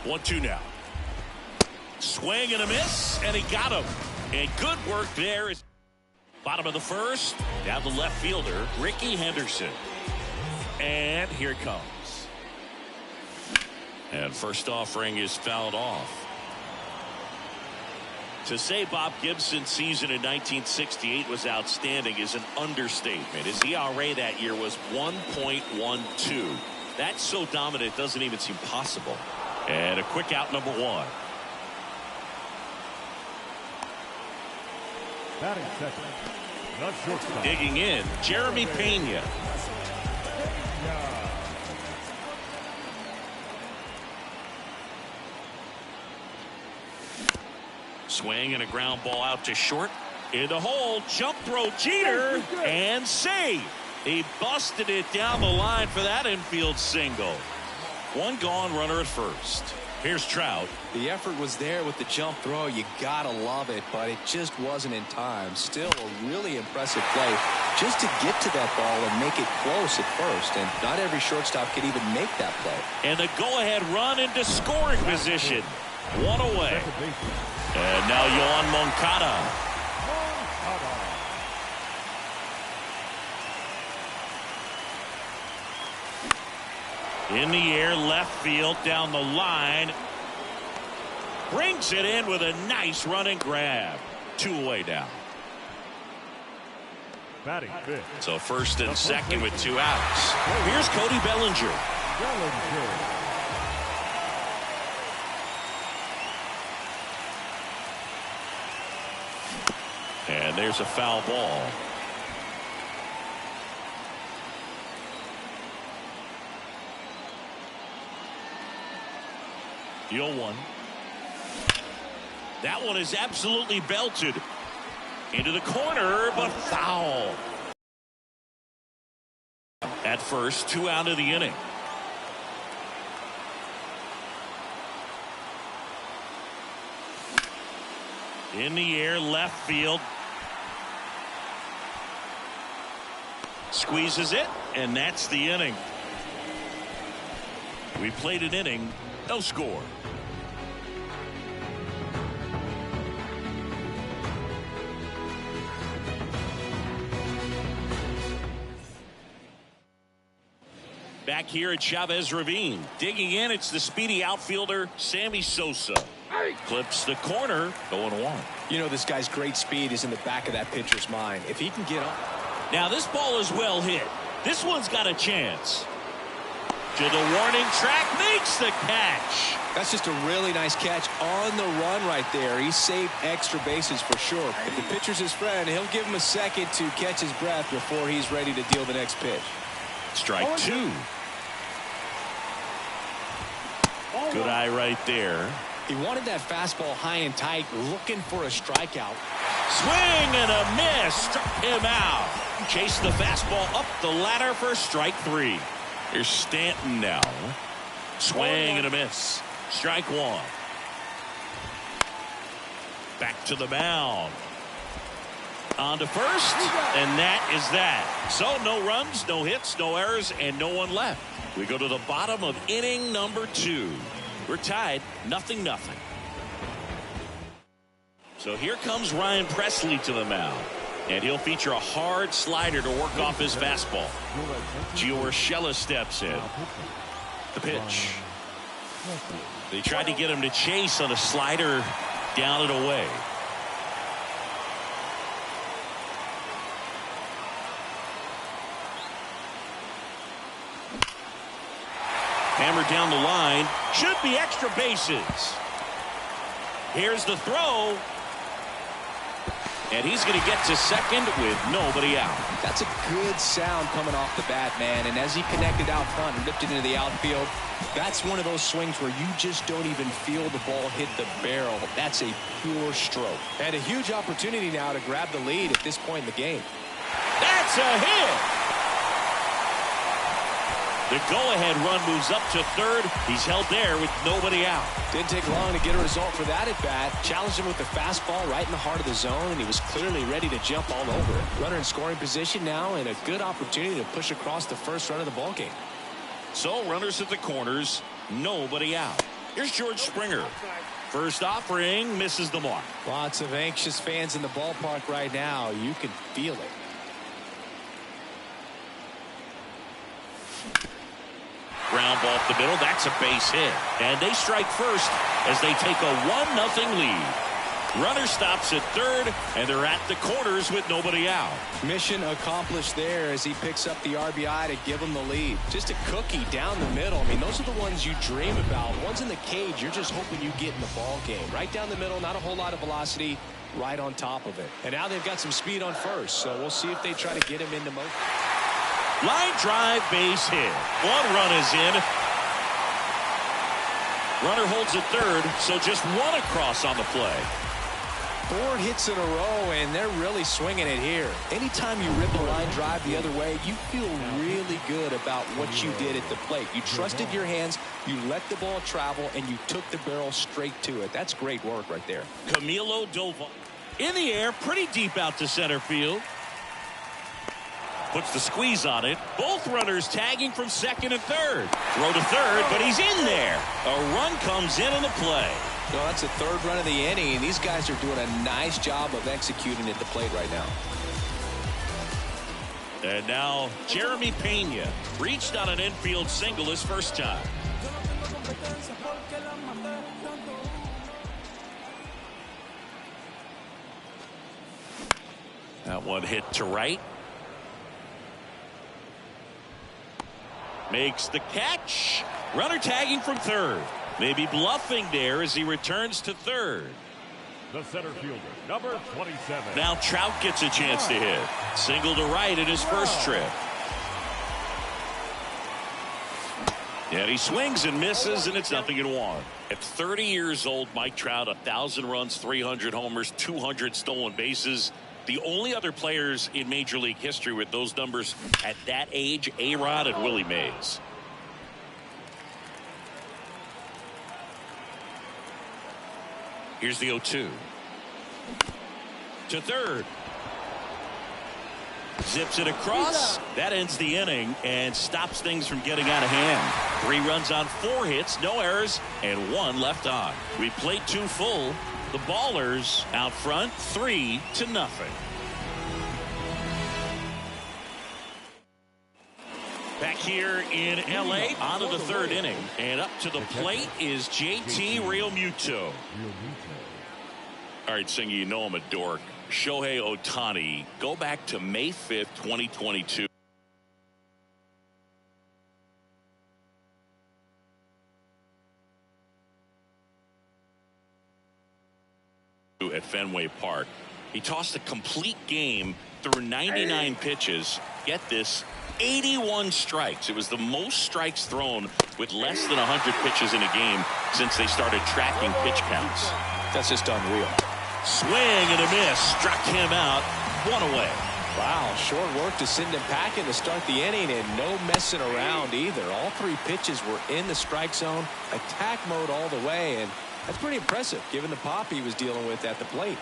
1-2 now. Swing and a miss, and he got him. And good work there. Bottom of the first, down the left fielder, Ricky Henderson. And here it comes. And first offering is fouled off. To say Bob Gibson's season in 1968 was outstanding is an understatement. His ERA that year was 1.12. That's so dominant it doesn't even seem possible. And a quick out, number 1. Batting second, not shortstop. Digging in, Jeremy Pena. Swing and a ground ball out to short. In the hole, jump throw, Jeter, and save. He busted it down the line for that infield single. One gone, runner at first. Here's Trout. The effort was there with the jump throw. You gotta love it, but it just wasn't in time. Still a really impressive play just to get to that ball and make it close at first. And not every shortstop can even make that play. And the go-ahead run into scoring position. One away. And now Yoan Moncada. In the air, left field, down the line. Brings it in with a nice running grab. 2 away now. Batting fifth. So first and second with 2 outs. Here's Cody Bellinger. And there's a foul ball. The 0-1. That one is absolutely belted into the corner, but foul. At first, 2 out of the inning. In the air, left field. Squeezes it, and that's the inning. We played an inning, no score. Back here at Chavez Ravine. Digging in, it's the speedy outfielder, Sammy Sosa. Clips the corner, 0-1. You know, this guy's great speed is in the back of that pitcher's mind. If he can get up. Now this ball is well hit. This one's got a chance. To the warning track, makes the catch. That's just a really nice catch on the run right there. He saved extra bases for sure. If the pitcher's his friend, he'll give him a second to catch his breath before he's ready to deal the next pitch. Strike 2. Good eye right there. He wanted that fastball high and tight, looking for a strikeout. Swing and a miss. Struck him out. Chased the fastball up the ladder for strike 3. Here's Stanton now. Swing and a miss. Strike 1. Back to the mound. On to first, and that is that. So no runs, no hits, no errors, and no one left. We go to the bottom of inning number 2. We're tied 0-0. So here comes Ryan Presley to the mound. And he'll feature a hard slider to work off his fastball. Gio Urshela steps in. The pitch. They tried to get him to chase on a slider down and away. Hammered down the line. Should be extra bases. Here's the throw. And he's going to get to second with nobody out. That's a good sound coming off the bat, man. And as he connected out front and ripped it into the outfield, that's one of those swings where you just don't even feel the ball hit the barrel. That's a pure stroke. And a huge opportunity now to grab the lead at this point in the game. That's a hit. The go-ahead run moves up to third. He's held there with nobody out. Didn't take long to get a result for that at bat. Challenged him with the fastball right in the heart of the zone, and he was clearly ready to jump all over it. Runner in scoring position now, and a good opportunity to push across the first run of the ballgame. So runners at the corners, nobody out. Here's George Springer. First offering, misses the mark. Lots of anxious fans in the ballpark right now. You can feel it. Ground ball up the middle. That's a base hit. And they strike first as they take a 1-0 lead. Runner stops at third, and they're at the corners with nobody out. Mission accomplished there as he picks up the RBI to give him the lead. Just a cookie down the middle. I mean, those are the ones you dream about. Ones in the cage, you're just hoping you get in the ball game. Right down the middle, not a whole lot of velocity, right on top of it. And now they've got some speed on first, so we'll see if they try to get him into motion. Line drive, base hit. 1 run is in. Runner holds at third, so just 1 across on the play. 4 hits in a row, and they're really swinging it here. Anytime you rip a line drive the other way, you feel really good about what you did at the plate. You trusted your hands, you let the ball travel, and you took the barrel straight to it. That's great work right there. Camilo Doval in the air, pretty deep out to center field. Puts the squeeze on it. Both runners tagging from second and third. Throw to third, but he's in there. A run comes in on the play. No, that's the 3rd run of the inning, and these guys are doing a nice job of executing at the plate right now. And now Jeremy Pena reached on an infield single his first time. That one hit to right. Makes the catch. Runner tagging from third. Maybe bluffing there as he returns to third. The center fielder, number 27. Now Trout gets a chance to hit. Single to right in his first trip. And he swings and misses, and it's 0-1. At 30 years old, Mike Trout, 1,000 runs, 300 homers, 200 stolen bases. The only other players in Major League history with those numbers at that age, A-Rod and Willie Mays. Here's the 0-2. To third. Zips it across. That ends the inning and stops things from getting out of hand. 3 runs on 4 hits, no errors, and 1 left on. We played 2 full. The Ballers out front 3-0. Back here in L.A. on to the 3rd inning. And up to the plate is JT Realmuto. All right, Singy, you know I'm a dork. Shohei Ohtani, go back to May 5th, 2022. At Fenway Park. He tossed a complete game through 99 pitches. Get this, 81 strikes. It was the most strikes thrown with less than 100 pitches in a game since they started tracking pitch counts. That's just unreal. Swing and a miss. Struck him out. 1 away. Wow, short work to send him packing to start the inning, and no messing around either. All 3 pitches were in the strike zone. Attack mode all the way, and that's pretty impressive given the pop he was dealing with at the plate.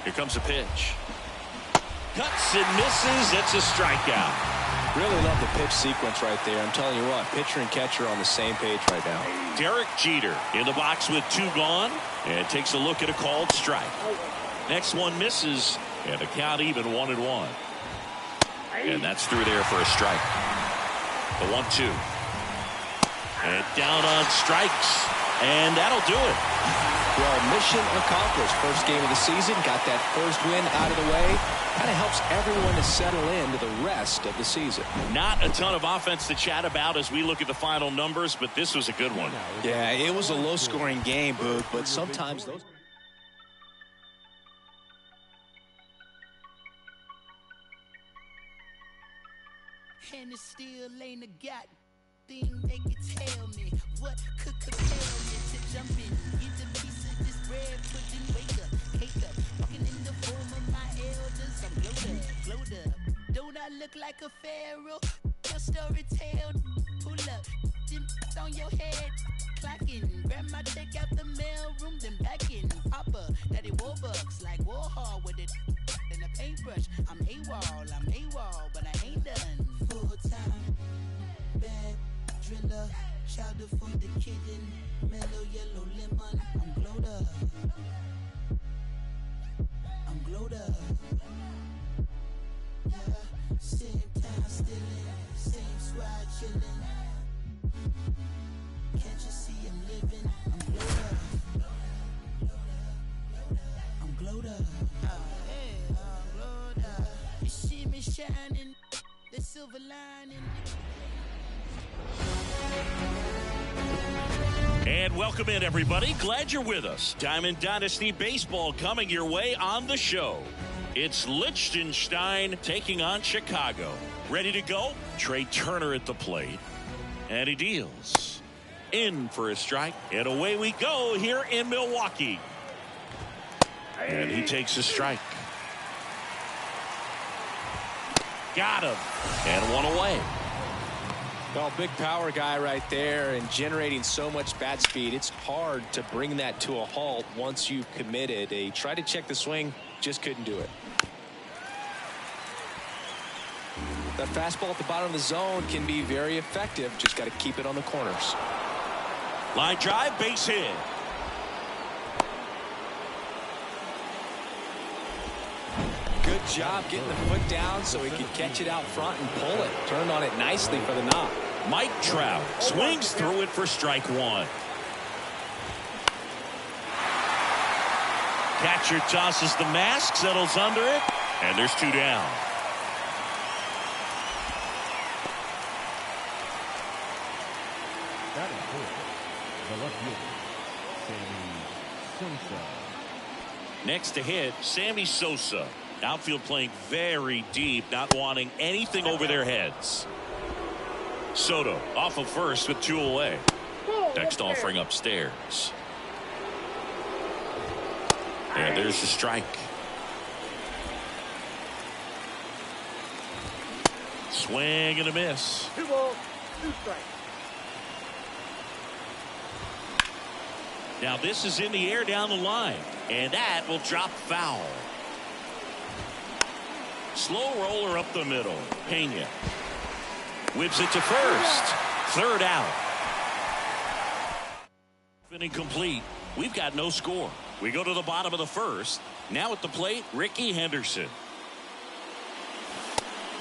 Here comes a pitch. Cuts and misses. It's a strikeout. Really love the pitch sequence right there. I'm telling you what, pitcher and catcher on the same page right now. Derek Jeter in the box with 2 gone and takes a look at a called strike. Next one misses, and the count even 1-1. And that's through there for a strike. The 1-2. And down on strikes, and that'll do it. Well, mission accomplished. First game of the season, got that first win out of the way. Kind of helps everyone to settle into the rest of the season. Not a ton of offense to chat about as we look at the final numbers, but this was a good one. Yeah, it was a low-scoring game, Boog, but sometimes those... And it still ain't a god thing they can tell me. What could compel me to jump in, get a piece of this bread, pudding, wake up, cake up, walking in the form of my elders. I'm glowed up. Don't I look like a pharaoh? Your story tell, pull up, them on your head, clocking. Grandma take out the mail room, then back in. Papa, daddy Warbucks like Warhol with it and a paintbrush. I'm AWOL, but I ain't done. Full time, bad driller, chowder for the kitten, mellow yellow lemon. I'm glowed up. Yeah, same time stealing, same swag chilling. Can't you see I'm living? I'm glowed up. I'm glowed up. You see me shining, the silver lining. And welcome in, everybody. Glad you're with us. Diamond Dynasty Baseball coming your way on the show. It's Liechtenstein taking on Chicago. Ready to go? Trey Turner at the plate. And he deals. In for a strike. And away we go here in Milwaukee. And he takes a strike. Got him. And one away. Well, big power guy right there and generating so much bat speed. It's hard to bring that to a halt once you've committed. They tried to check the swing, just couldn't do it. That fastball at the bottom of the zone can be very effective. Just got to keep it on the corners. Line drive, base hit. Good job getting the foot down so he could catch it out front and pull it. Turned on it nicely for the knock. Mike Trout swings through it for strike one. Catcher tosses the mask, settles under it, and there's two down. Batting fourth, the left fielder, Sammy Sosa. Next to hit, Sammy Sosa. Outfield playing very deep, not wanting anything over their heads. Soto off of first with two away. Next offering upstairs. And there's the strike. Swing and a miss. 2 balls, 2 strikes. Now this is in the air down the line, and that will drop foul. Slow roller up the middle. Pena whips it to first. Third out. Incomplete. We've got no score. We go to the bottom of the first. Now at the plate, Ricky Henderson.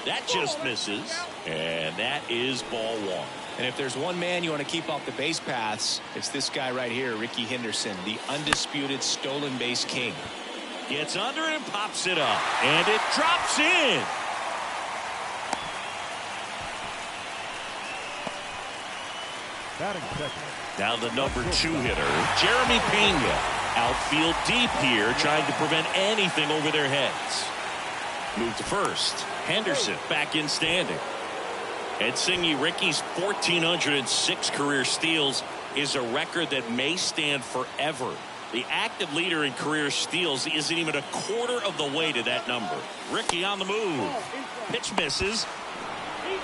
That just misses, and that is ball one. And if there's one man you want to keep off the base paths, it's this guy right here, Ricky Henderson, the undisputed stolen base king. Gets under it and pops it up, and it drops in. Batting second. Now the number 2 hitter, Jeremy Pena. Outfield deep here, trying to prevent anything over their heads. Move to first. Henderson back in standing. Ed Singy, Ricky's 1,406 career steals is a record that may stand forever. The active leader in career steals isn't even a quarter of the way to that number. Ricky on the move. Pitch misses.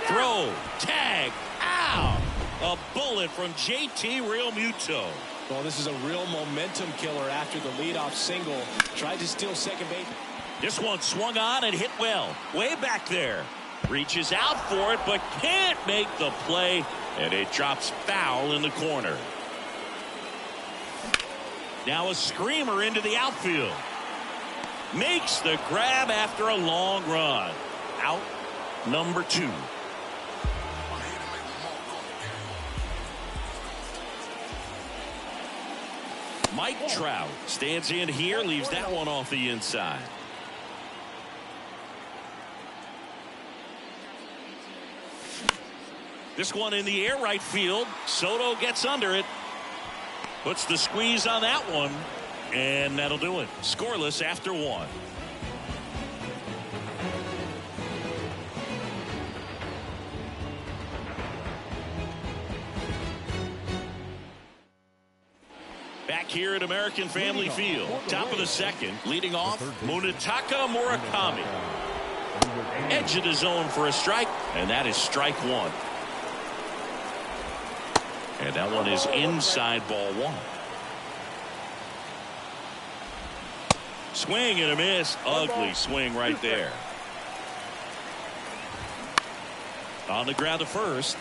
Throw. Tag. Ow. A bullet from JT Realmuto. Well, this is a real momentum killer after the leadoff single. Tried to steal second base. This one swung on and hit well. Way back there. Reaches out for it, but can't make the play. And it drops foul in the corner. Now a screamer into the outfield. Makes the grab after a long run. Out number 2. Mike Trout stands in here, leaves that one off the inside. This one in the air right field. Soto gets under it. Puts the squeeze on that one. And that'll do it. Scoreless after 1. Back here at American Family Field. Top of the second. Leading off, Munetaka Murakami. Edge of the zone for a strike. And that is strike 1. And that one is inside ball 1. Swing and a miss. Ugly swing right there. On the ground to first.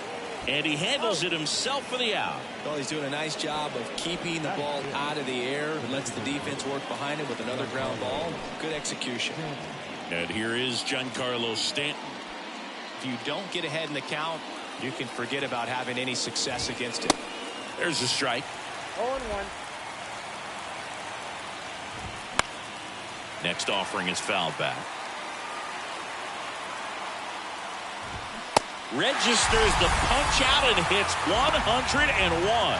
And he handles it himself for the out. Well, he's doing a nice job of keeping the ball out of the air. Lets the defense work behind him with another ground ball. Good execution. And here is Giancarlo Stanton. If you don't get ahead in the count, you can forget about having any success against it. There's a strike. 0-1. Next offering is fouled back. Registers the punch out and hits 101.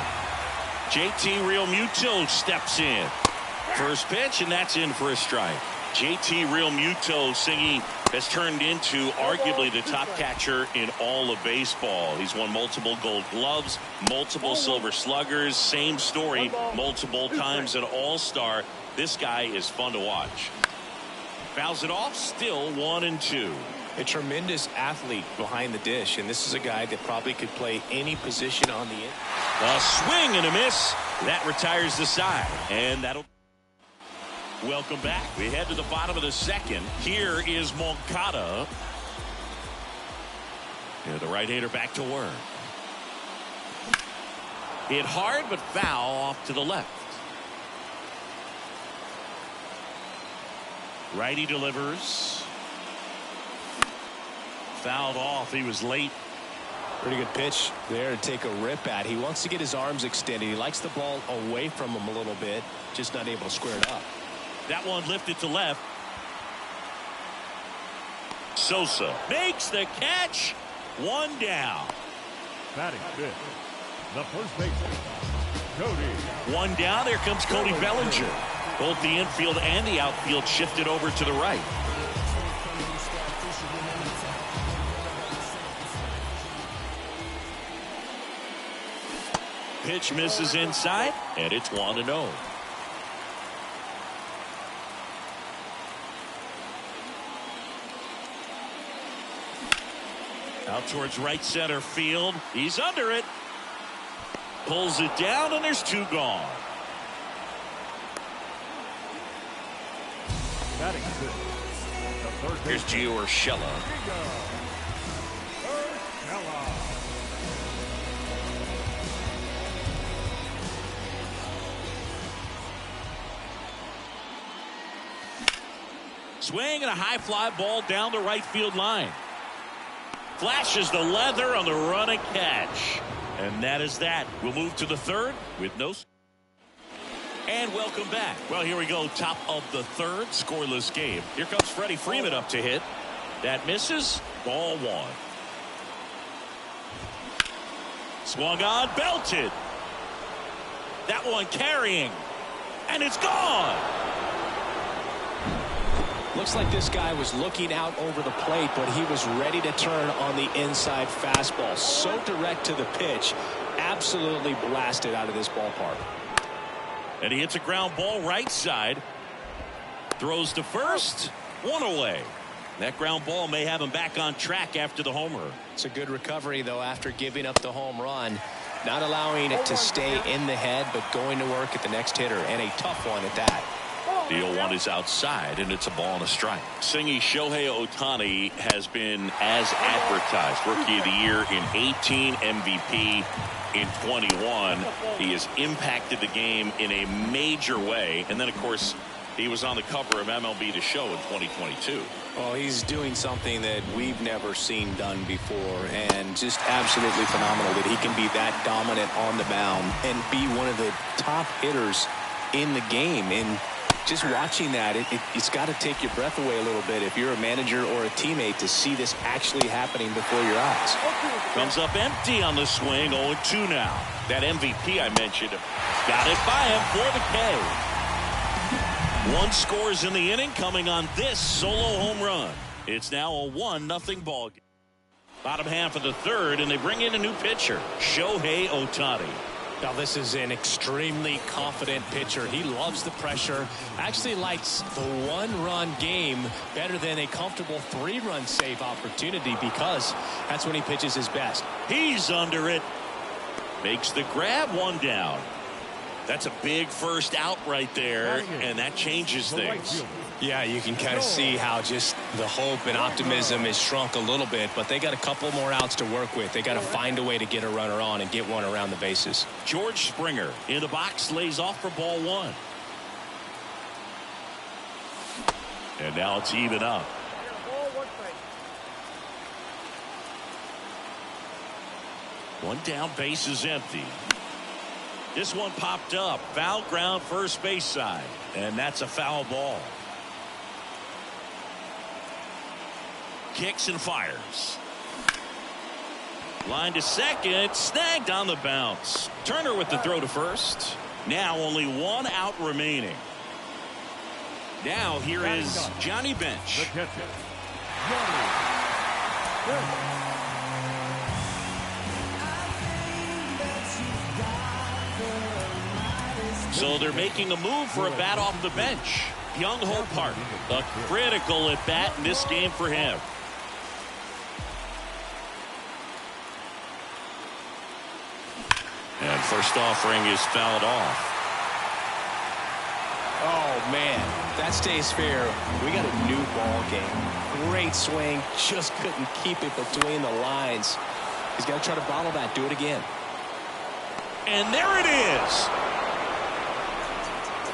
JT Realmuto steps in. First pitch, and that's in for a strike. JT Realmuto, Singy, has turned into arguably the top catcher in all of baseball. He's won multiple Gold Gloves, multiple Silver Sluggers, same story, multiple times an All-Star. This guy is fun to watch. Fouls it off, still 1-2. A tremendous athlete behind the dish, and this is a guy that probably could play any position on the end. A swing and a miss. That retires the side, and that'll... Welcome back. We head to the bottom of the second. Here is Moncada. Yeah, the right-hander back to work. Hit hard, but foul off to the left. Righty delivers. Fouled off. He was late. Pretty good pitch there to take a rip at. He wants to get his arms extended. He likes the ball away from him a little bit, just not able to square it up. That one lifted to left. Sosa makes the catch. One down. Batting fifth, the first baseman, Cody. One down. There comes Cody Bellinger. Both the infield and the outfield shifted over to the right. Pitch misses inside, and it's 1-0. Out towards right center field. He's under it. Pulls it down, and there's two gone. Batting fifth, the third Here's baseman, Gio Urshela. Urshela. Swing and a high fly ball down the right field line. Flashes the leather on the running catch. And that is that. We'll move to the third with no... And welcome back. Well, here we go. Top of the third. Scoreless game. Here comes Freddie Freeman up to hit. That misses. Ball one. Swung on. Belted. That one carrying. And it's gone. Looks like this guy was looking out over the plate, but he was ready to turn on the inside fastball. So direct to the pitch. Absolutely blasted out of this ballpark. And he hits a ground ball right side. Throws to first. One away. That ground ball may have him back on track after the homer. It's a good recovery, though, after giving up the home run. Not allowing it to stay in the head, but going to work at the next hitter, and a tough one at that. The 0-1 is outside, and it's a ball and a strike. Singy Shohei Ohtani has been as advertised. Rookie of the Year in 18, MVP in 21. He has impacted the game in a major way. And then, of course, he was on the cover of MLB The Show in 2022. Well, he's doing something that we've never seen done before, and just absolutely phenomenal that he can be that dominant on the mound and be one of the top hitters in the game. And just watching that, it's got to take your breath away a little bit if you're a manager or a teammate to see this actually happening before your eyes. Comes up empty on the swing. 0-2 now. That MVP I mentioned got it by him for the K. One scores in the inning, coming on this solo home run. It's now a 1-0 ball game. Bottom half of the third, and they bring in a new pitcher, Shohei Ohtani. Now, this is an extremely confident pitcher. He loves the pressure. Actually likes the one-run game better than a comfortable three-run save opportunity, because that's when he pitches his best. He's under it. Makes the grab. One down. That's a big first out right there, and that changes things. Yeah, you can kind of see how just the hope and optimism has shrunk a little bit, but they got a couple more outs to work with. They got to find a way to get a runner on and get one around the bases. George Springer in the box, lays off for ball one. And now it's even up. One down, base is empty. This one popped up. Foul ground, first base side. And that's a foul ball. Kicks and fires. Line to second. Snagged on the bounce. Turner with the throw to first. Now only one out remaining. Now here is Johnny Bench. The catcher, Johnny Bench. So they're making a move for a bat off the bench. Young-Ho Park, a critical at bat in this game for him. And first offering is fouled off. Oh, man, that stays fair. We got a new ball game. Great swing, just couldn't keep it between the lines. He's got to try to bottle that. Do it again. And there it is.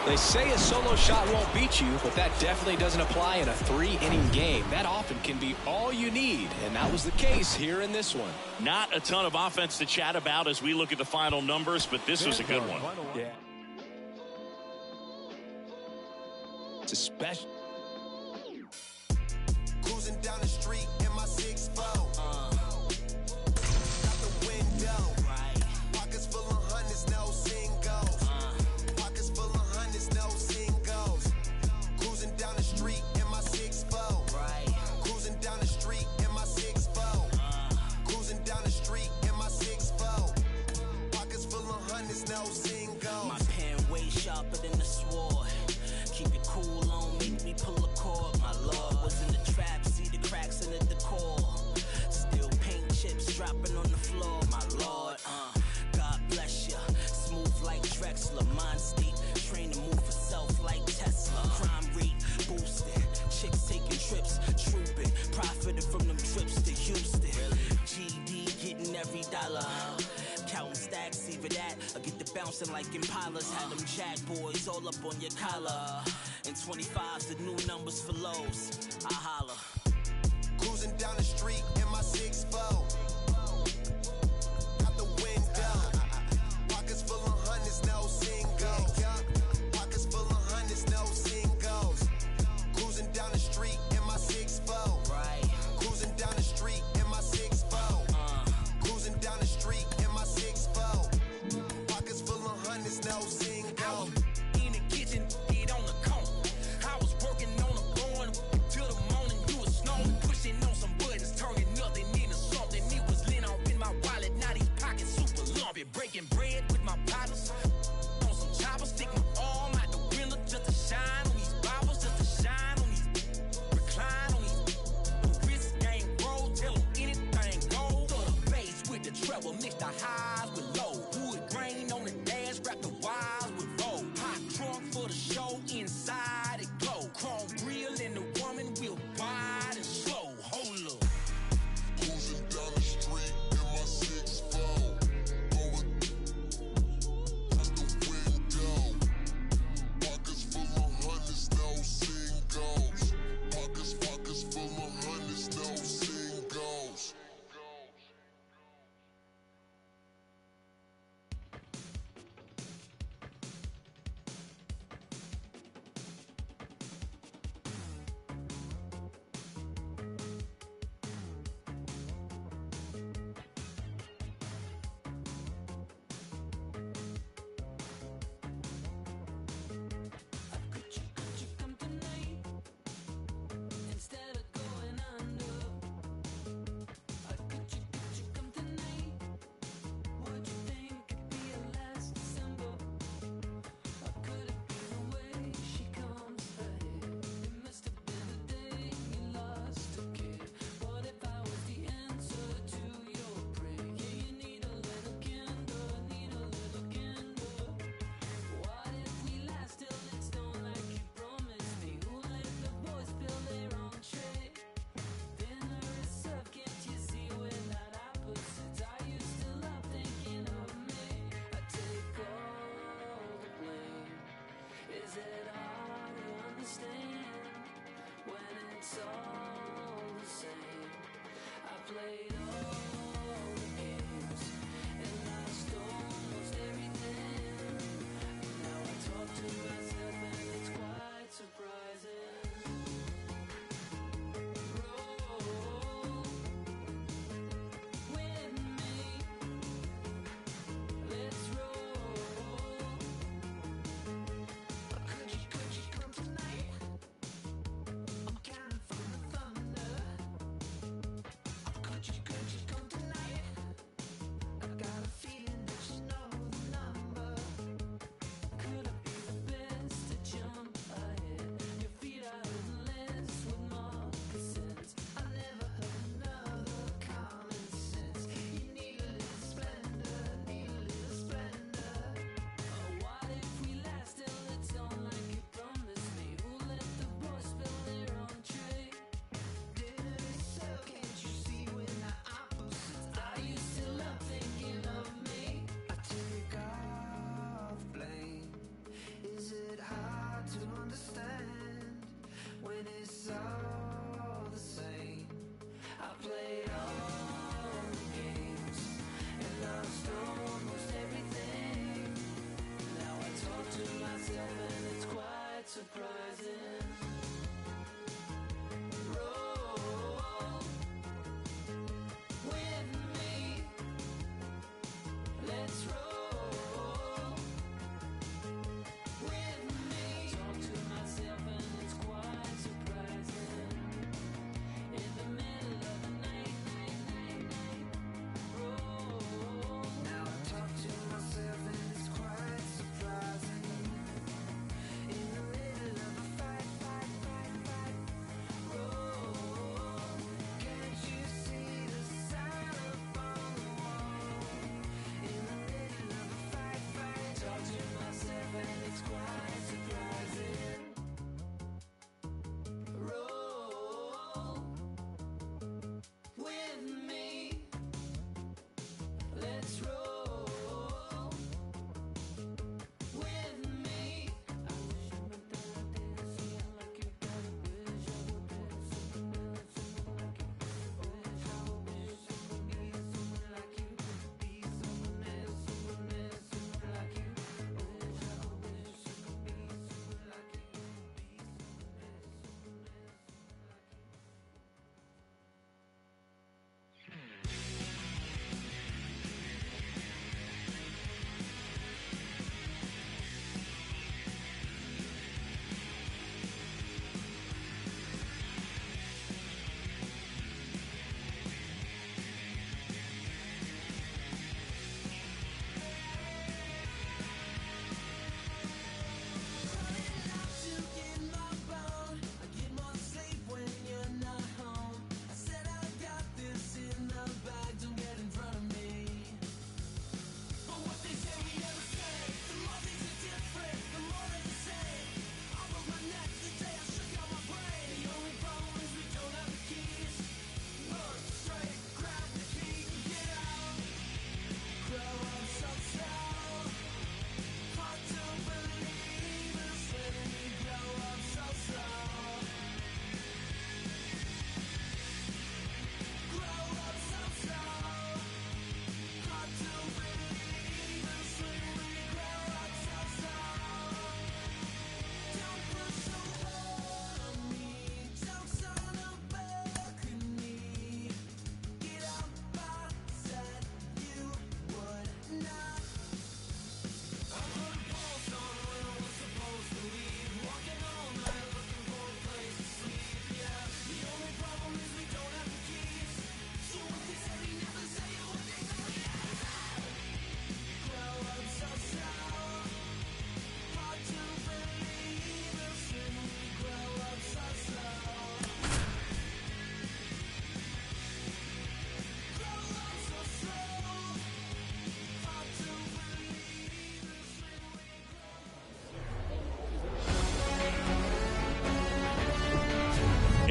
They say a solo shot won't beat you, but that definitely doesn't apply in a 3-inning game. That often can be all you need, and that was the case here in this one. Not a ton of offense to chat about as we look at the final numbers, but this was a good one. Yeah. It's a special. Cruising down the street in my 6'4". Out the window. Pockets full of hundreds, no singles. Pockets full of hundreds, no singles. Cruising down the street in my 6'4". Cruising down the street in my 6'4". Cruising down the street in my 6'4". Pockets full of hundreds, no singles. My pen way sharper than the sword. Keep it cool, on make me pull a cord. My lord was in the trap, see the cracks in the decor. Still paint chips dropping on the floor. My lord, God bless ya. Smooth like Drexler, mind state. Train to move for self like Tesla. Crime rate boosted, chicks taking trips, trooping. Profited from them trips to Houston. GD getting every dollar. Counting stacks, either that or get the bouncing like Impalas. Had them jack boys all up on your collar. And 25's the new numbers for lows. I holla. Cruising down the street in my 6'4". Out the window. Pockets full of hundreds, no singles. Pockets full of hundreds, no singles. Cruising down the street in my 6'4". Cruising down the street in my 6'4". Cruising down the street in my 6'4". Pockets full of hundreds, no singles. In the kitchen, get on the cone. I was working on a blowing till the morning. You was snowing, pushing on some buttons, turning nothing into something. It was lit up in my wallet, now these pockets super lumpy. Breaking bread with my partners on some choppers. Stick my arm out the window just to shine on these bobbers, just to shine on these, recline on these. The wrist game roll, tell them anything go. Throw the bass with the treble, mix the highs with low. Wood grain on the dash, wrap the wires with roll. Hot trunk for the show, inside it glow. Chrome grill and the woman will wide and slow. Hold up. Cruising down the street in my 6'4". Going out the window. Pockets full of hundreds, no singles. Pockets full of hundreds, no singles.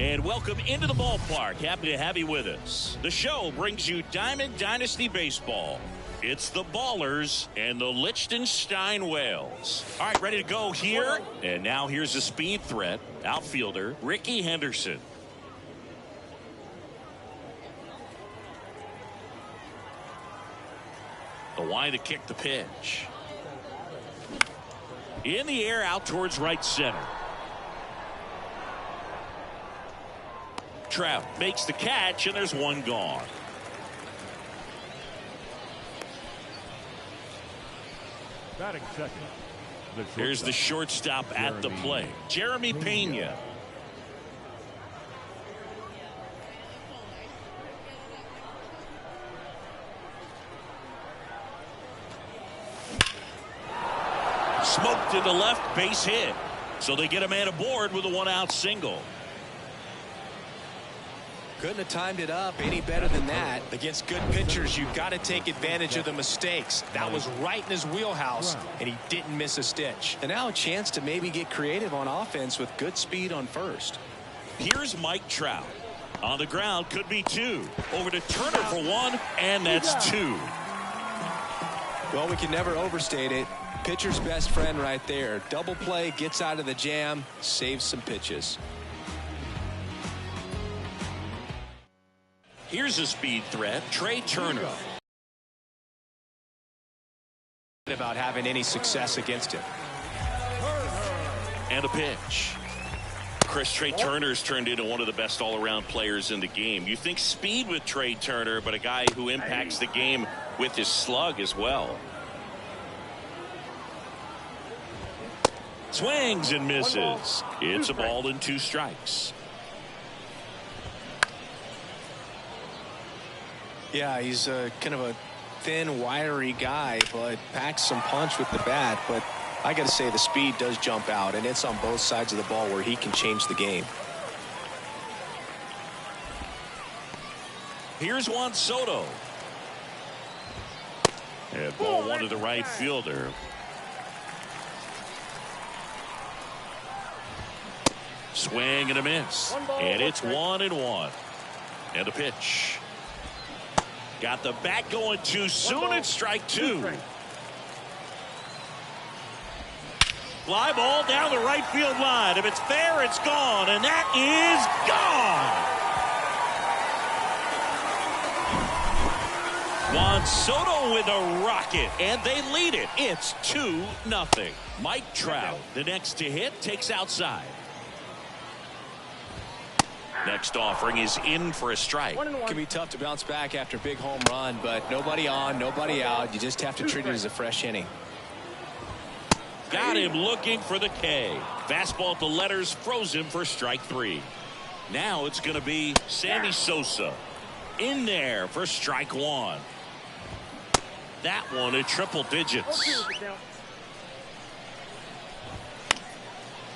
And welcome into the ballpark. Happy to have you with us. The show brings you Diamond Dynasty Baseball. It's the Ballers and the Liechtenstein Whales. All right, ready to go here. And now here's the speed threat, outfielder Ricky Henderson. The line to kick the pitch. In the air out towards right center. Trout makes the catch, and there's one gone. Batting second. Here's the shortstop at the plate, Jeremy Pena. Smoked to the left, base hit. So they get a man aboard with a one-out single. Couldn't have timed it up any better than that. Against good pitchers, you've got to take advantage of the mistakes. That was right in his wheelhouse, and he didn't miss a stitch. And now a chance to maybe get creative on offense with good speed on first. Here's Mike Trout. On the ground, could be two. Over to Turner for one, and that's two. Well, we can never overstate it. Pitcher's best friend right there. Double play, gets out of the jam, saves some pitches. Here's a speed threat, Trey Turner. About having any success against him. And a pitch. Chris, Trey Turner's turned into one of the best all-around players in the game. You think speed with Trey Turner, but a guy who impacts the game with his slug as well. Swings and misses. It's a ball and two strikes. Yeah, he's kind of a thin, wiry guy, but packs some punch with the bat. But I got to say, the speed does jump out, and it's on both sides of the ball where he can change the game. Here's Juan Soto. And ball one to the right fielder. Swing and a miss. And it's 1-1. And a pitch. Got the bat going too soon. It's strike two. Fly ball down the right field line. If it's fair, it's gone. And that is gone. Juan Soto with a rocket. And they lead it. It's 2-0. Mike Trout, the next to hit, takes outside. Next offering is in for a strike. It can be tough to bounce back after a big home run, but nobody on, nobody out. You just have to treat it as a fresh inning. Got him looking for the K. Fastball at the letters, froze him for strike three. Now it's going to be Sammy Sosa in there for strike one. That one at triple digits.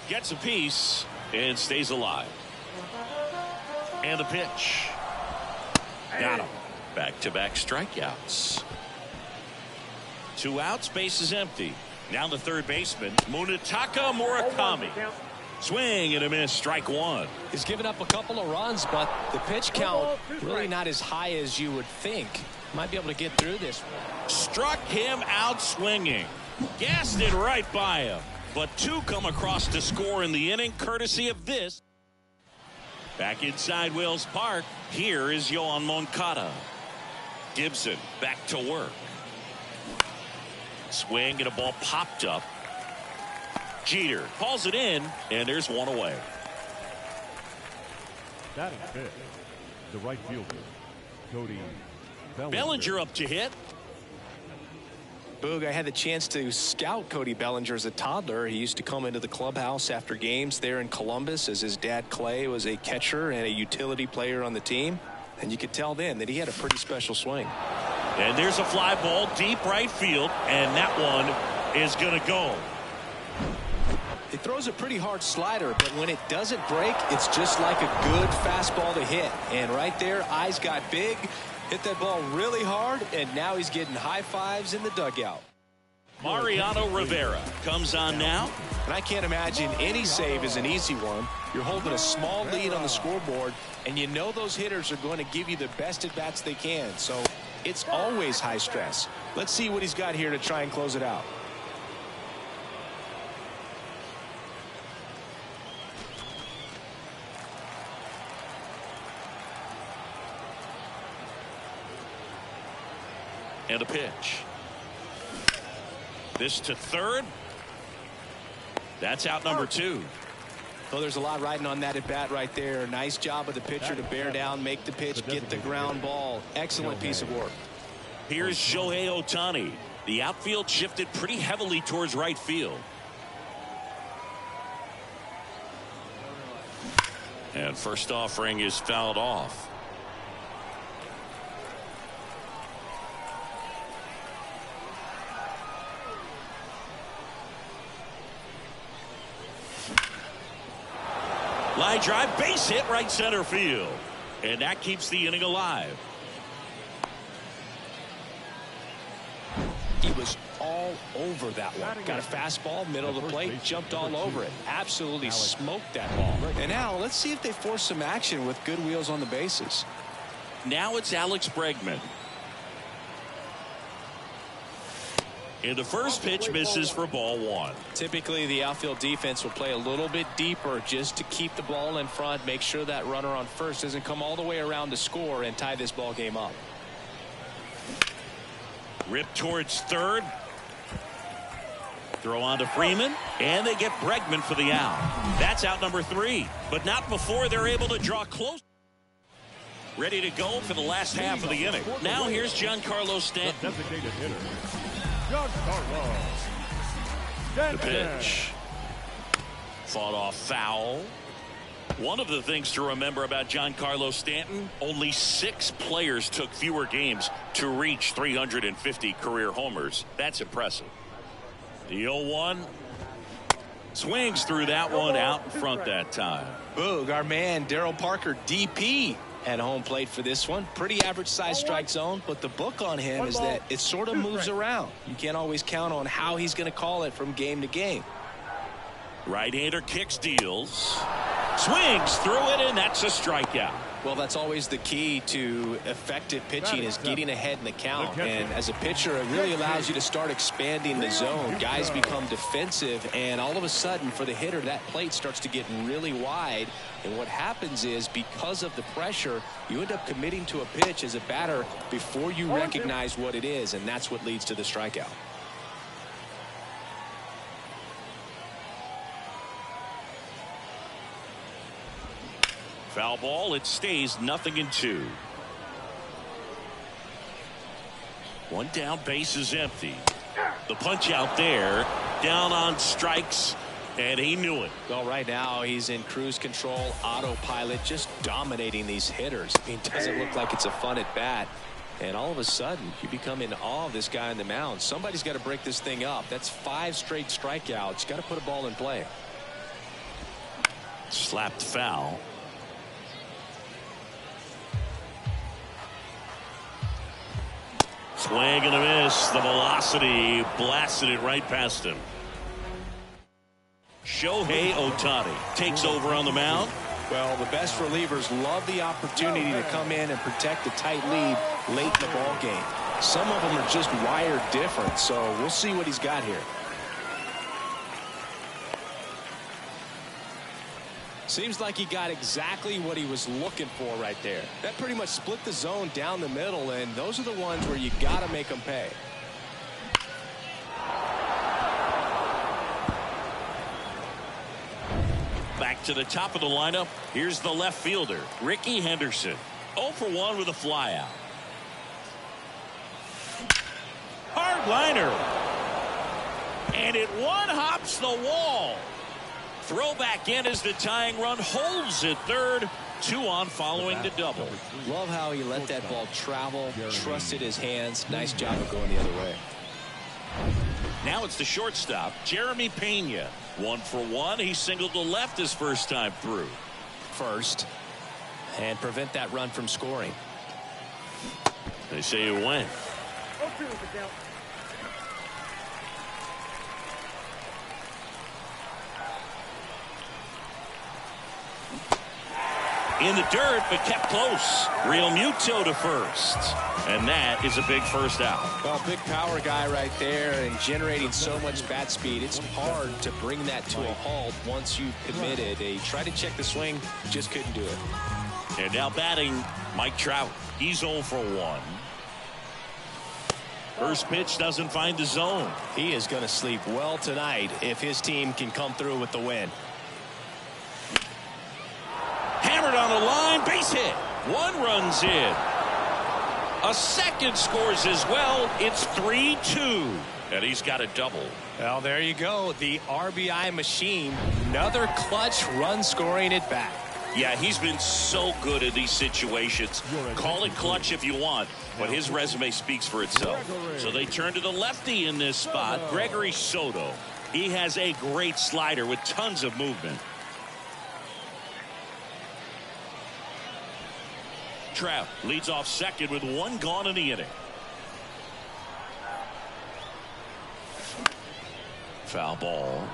Gets a piece and stays alive. And the pitch. Got him. Back-to-back strikeouts. 2 outs, base is empty. Now the third baseman, Munetaka Murakami. Swing and a miss, strike one. He's given up a couple of runs, but the pitch count really not as high as you would think. Might be able to get through this one. Struck him out swinging. Gassed it right by him. But two come across to score in the inning, courtesy of this. Back inside Wells Park, here is Yoan Moncada. Gibson back to work. Swing and a ball popped up. Jeter calls it in, and there's one away. Batting fifth, the right fielder, Cody Bellinger up to hit. Boog, I had the chance to scout Cody Bellinger as a toddler. He used to come into the clubhouse after games there in Columbus, as his dad Clay was a catcher and a utility player on the team. And you could tell then that he had a pretty special swing. And there's a fly ball deep right field, and that one is going to go. He throws a pretty hard slider, but when it doesn't break, it's just like a good fastball to hit. And right there, eyes got big. Hit that ball really hard, and now he's getting high fives in the dugout. Mariano Rivera comes on now. And I can't imagine any save is an easy one. You're holding a small lead on the scoreboard, and you know those hitters are going to give you the best at-bats they can. So it's always high stress. Let's see what he's got here to try and close it out. And a pitch. This to third. That's out number 2. Well, there's a lot riding on that at bat right there. Nice job of the pitcher to bear down, make the pitch, get the ground ball. Excellent piece of work. Here's Shohei Ohtani. The outfield shifted pretty heavily towards right field. And first offering is fouled off. Line drive, base hit, right center field. And that keeps the inning alive. He was all over that one. Got a fastball, middle of the plate, jumped all over it. Absolutely smoked that ball. And now let's see if they force some action with good wheels on the bases. Now it's Alex Bregman. And the first pitch misses for ball 1. Typically, the outfield defense will play a little bit deeper just to keep the ball in front, make sure that runner on first doesn't come all the way around to score and tie this ball game up. Rip towards third. Throw on to Freeman, and they get Bregman for the out. That's out number 3, but not before they're able to draw close. Ready to go for the last half of the inning. Now here's Giancarlo Stanton. Designated hitter, Giancarlo Stanton. The pitch. Fought off foul. One of the things to remember about Giancarlo Stanton, only 6 players took fewer games to reach 350 career homers. That's impressive. The 0-1 swings through that one out in front that time. Boog, our man Daryl Parker, DP, at home plate for this one. Pretty average size strike zone, but the book on him is that it sort of moves around. You can't always count on how he's going to call it from game to game. Right-hander kicks, deals, swings through it, and that's a strikeout. Well, that's always the key to effective pitching, is getting ahead in the count. And as a pitcher, it really allows you to start expanding the zone. Guys become defensive, and all of a sudden, for the hitter, that plate starts to get really wide. And what happens is, because of the pressure, you end up committing to a pitch as a batter before you recognize what it is, and that's what leads to the strikeout. Foul ball. It stays 0-2. One down, base is empty. The punch out there, down on strikes, and he knew it. Well, right now he's in cruise control, autopilot, just dominating these hitters. I mean, it doesn't look like it's a fun at bat. And all of a sudden, you become in awe of this guy on the mound. Somebody's got to break this thing up. That's 5 straight strikeouts. Got to put a ball in play. Slapped foul. Swing and a miss. The velocity blasted it right past him. Shohei Ohtani takes over on the mound. Well, the best relievers love the opportunity to come in and protect a tight lead late in the ball game. Some of them are just wired different, so we'll see what he's got here. Seems like he got exactly what he was looking for right there. That pretty much split the zone down the middle, and those are the ones where you got to make them pay. Back to the top of the lineup. Here's the left fielder, Ricky Henderson. 0 for 1 with a flyout. Hard liner. And it one-hops the wall. Throw back in as the tying run holds at third. 2 on following the double. Love how he let that ball travel, trusted his hands. Nice job of going the other way. Now it's the shortstop, Jeremy Pena. 1 for 1. He singled to left his first time through. First, and prevent that run from scoring. They say it went. in the dirt, but kept close. Real Muto to first. And that is a big first out. Well, big power guy right there and generating so much bat speed. It's hard to bring that to a halt once you've committed. They tried to check the swing, just couldn't do it. And now batting Mike Trout. He's 0 for 1. First pitch doesn't find the zone. He is going to sleep well tonight if his team can come through with the win. Hammered on the line, base hit. One runs in. A second scores as well. It's 3-2. And he's got a double. Well, there you go. The RBI machine. Another clutch run scoring at bat. Yeah, he's been so good in these situations. Call it clutch if you want, but his resume speaks for itself. So they turn to the lefty in this spot, Gregory Soto. He has a great slider with tons of movement. Trout leads off second with one gone in the inning. Foul ball.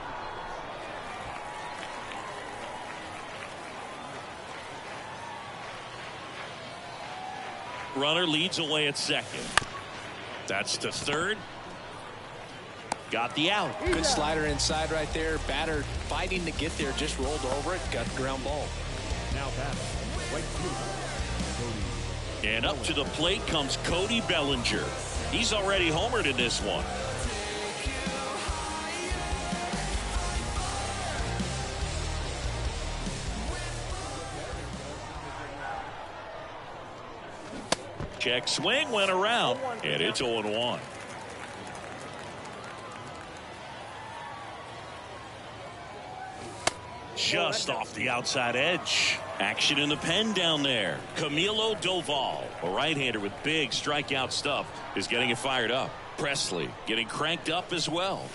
Runner leads away at second. That's to third. Got the out. Good slider inside right there. Batter fighting to get there. Just rolled over it. Got the ground ball. Now batting, right field, And up to the plate comes Cody Bellinger. He's already homered in this one. Check swing went around, and it's 0-1. Just off the outside edge. Action in the pen down there. Camilo Doval, a right-hander with big strikeout stuff, is getting it fired up. Presley getting cranked up as well.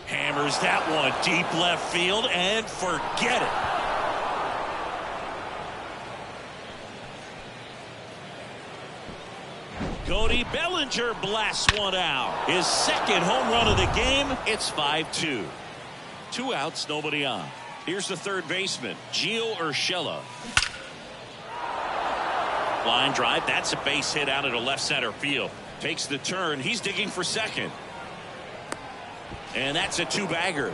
Hammers that one deep left field, and forget it. Cody Bellinger blasts one out. His second home run of the game. It's 5-2. 2 outs, nobody on. Here's the third baseman, Gio Urshela. Line drive. That's a base hit out into left center field. Takes the turn. He's digging for second. And that's a 2-bagger.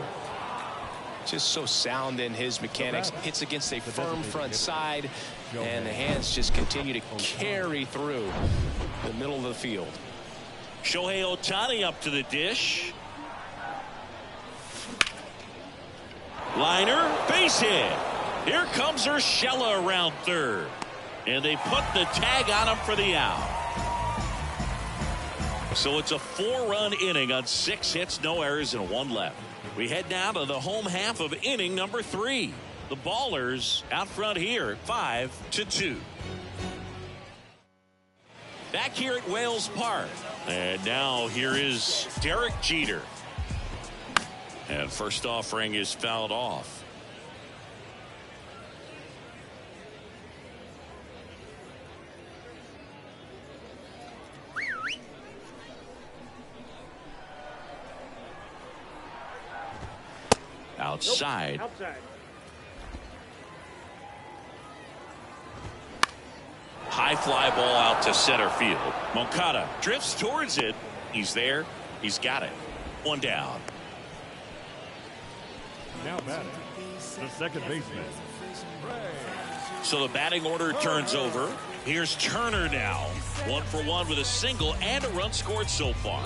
Just so sound in his mechanics. Hits against a firm front side, and the hands just continue to carry through the middle of the field. Shohei Ohtani up to the dish. Liner, base hit. Here comes Urshela around third. And they put the tag on him for the out. So it's a 4-run inning on 6 hits, no errors, and 1 left. We head now to the home half of inning number 3. The Ballers out front here, 5-2. Back here at Wales Park. And now here is Derek Jeter. And first offering is fouled off. Outside. High fly ball out to center field. Moncada drifts towards it. He's there. He's got it. 1 down. now batting, the second baseman. So the batting order turns over. Here's Turner now. 1 for 1 with a single and a run scored so far.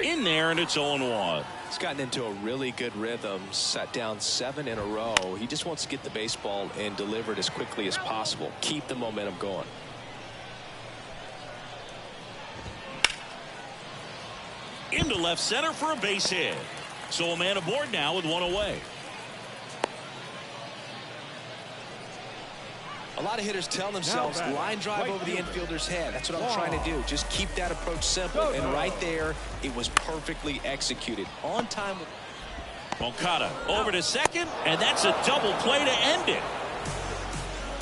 In there, and it's 0-1. He's gotten into a really good rhythm, set down 7 in a row. He just wants to get the baseball and deliver it as quickly as possible. Keep the momentum going. Into left center for a base hit. So a man aboard now with 1 away. A lot of hitters tell themselves line drive over the infielder's head. That's what I'm trying to do. Just keep that approach simple. And right there, it was perfectly executed. On time. Moncada over to second, and that's a double play to end it.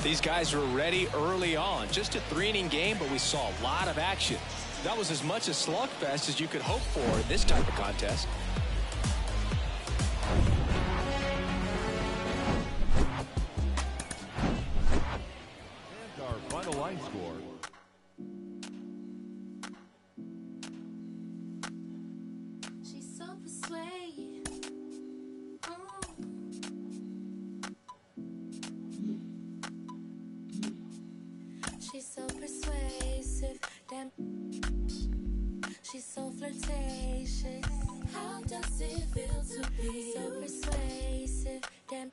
These guys were ready early on. Just a 3-inning game, but we saw a lot of action. That was as much a slugfest as you could hope for in this type of contest. And our final line score. She's so persuasive. She's so persuasive. Damn. She's so flirtatious. How does it feel to be so persuasive? Damn.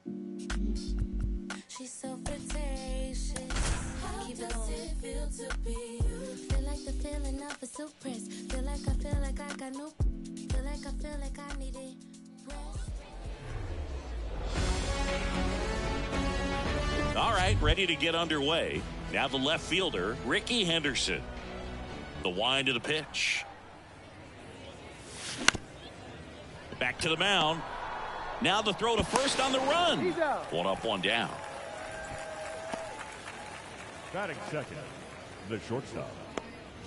She's so flirtatious. How does it feel to be? Feel like the feeling of a suppress. Feel like I got no. Feel like I need it. All right, ready to get underway. Now the left fielder, Ricky Henderson. The wind of the pitch. Back to the mound. Now the throw to first on the run. One up, one down. Batting second, the shortstop,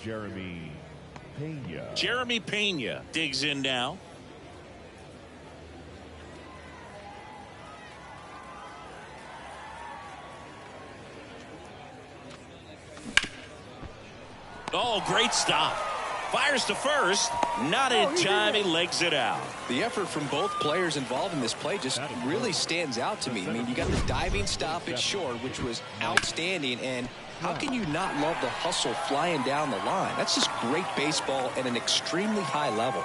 Jeremy Pena. Jeremy Pena digs in now. Oh, great stop. Fires to first. Not in time. He legs it out. The effort from both players involved in this play just really stands out to me. I mean, you got the diving stop at short, which was outstanding. And how can you not love the hustle flying down the line? That's just great baseball at an extremely high level.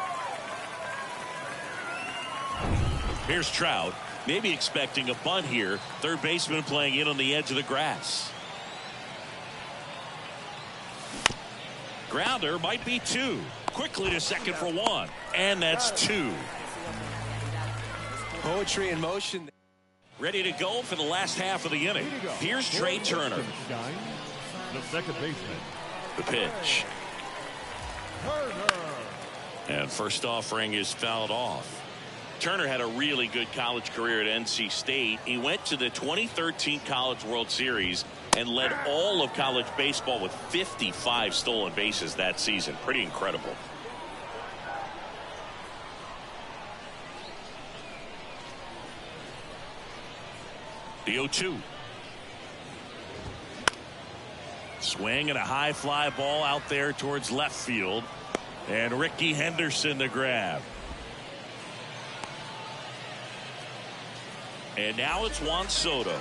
Here's Trout. Maybe expecting a bunt here. Third baseman playing in on the edge of the grass. Grounder might be two. Quickly to second for one. And that's two. Poetry in motion. Ready to go for the last half of the inning. Here's Trey Turner. The second baseman. The pitch. And first offering is fouled off. Turner had a really good college career at NC State. He went to the 2013 College World Series and led all of college baseball with 55 stolen bases that season. Pretty incredible. The 0-2. Swing and a high fly ball out there towards left field. And Ricky Henderson the grab. And now it's Juan Soto.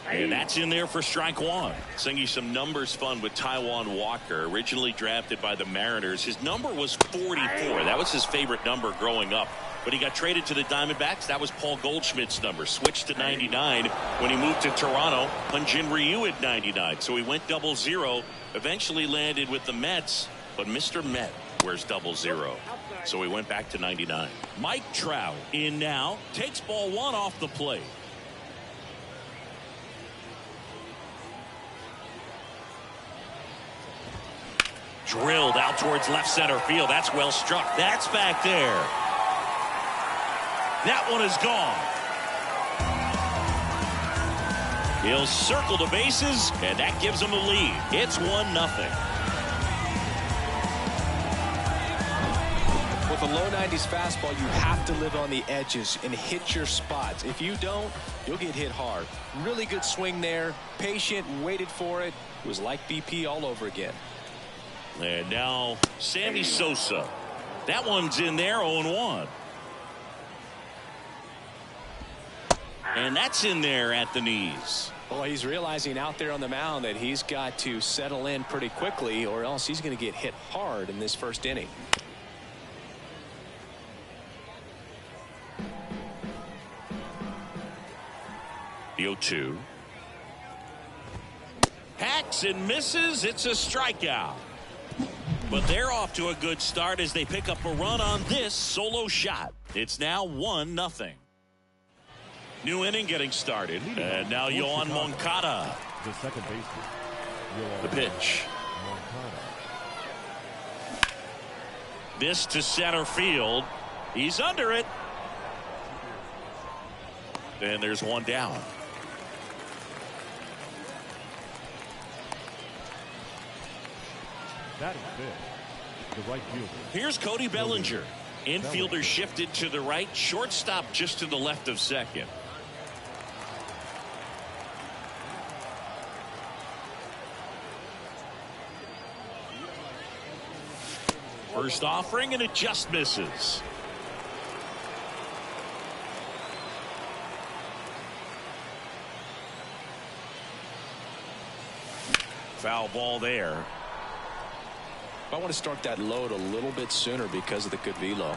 And that's in there for strike one. Sing you some numbers fun with Taijuan Walker, originally drafted by the Mariners. His number was 44. That was his favorite number growing up. When he got traded to the Diamondbacks, that was Paul Goldschmidt's number. Switched to 99 when he moved to Toronto. Hyun-Jin Ryu at 99. So he went 00. Eventually landed with the Mets. But Mr. Met wears 00. So he went back to 99. Mike Trout in now. Takes ball one off the plate. Drilled out towards left center field. That's well struck. That's back there. That one is gone. He'll circle the bases, and that gives him the lead. It's 1-0. With a low 90s fastball, you have to live on the edges and hit your spots. If you don't, you'll get hit hard. Really good swing there. Patient, waited for it. It was like BP all over again. And now Sammy Sosa. That one's in there, 0-1. And that's in there at the knees. Well, he's realizing out there on the mound that he's got to settle in pretty quickly or else he's going to get hit hard in this first inning. The 0-2. Hacks and misses. It's a strikeout. But they're off to a good start as they pick up a run on this solo shot. It's now 1-0. New inning getting started. And now Yoan Moncada. The second baseman. The pitch. This to center field. He's under it. And there's one down. Batting fifth, the right fielder. Here's Cody Bellinger. Infielder shifted to the right. Shortstop just to the left of second. First offering, and it just misses. Foul ball there. I want to start that load a little bit sooner because of the good velo.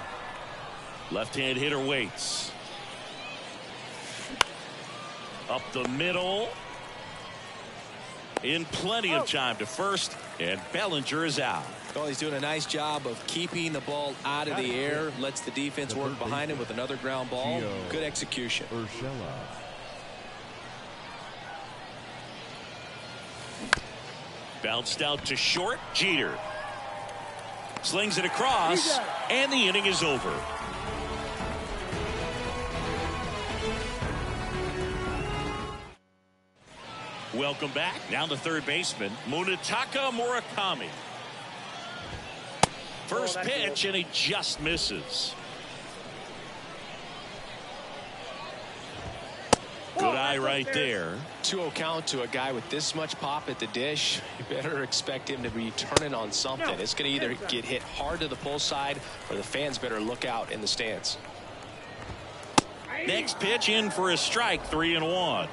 Left-hand hitter waits. Up the middle. In plenty of time to first, and Bellinger is out. Well, he's doing a nice job of keeping the ball out of the air. Lets the defense work behind him with another ground ball. Good execution. Urshela. Bounced out to short. Jeter slings it across, and the inning is over. Welcome back. Now the third baseman, Munetaka Murakami. First pitch, and he just misses. Good eye right there. 2-0 count to a guy with this much pop at the dish. You better expect him to be turning on something. It's going to either get hit hard to the pull side, or the fans better look out in the stands. Next pitch in for a strike, 3-1.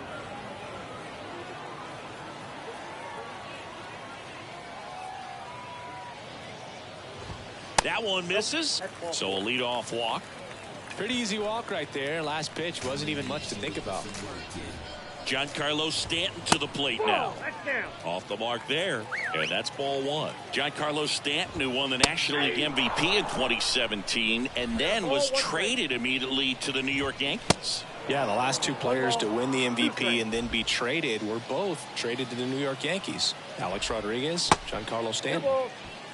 That one misses, so a leadoff walk. Pretty easy walk right there. Last pitch wasn't even much to think about. Giancarlo Stanton to the plate now. Off the mark there, and that's ball one. Giancarlo Stanton, who won the National League MVP in 2017 and then was traded immediately to the New York Yankees. Yeah, the last two players to win the MVP and then be traded were both traded to the New York Yankees. Alex Rodriguez, Giancarlo Stanton.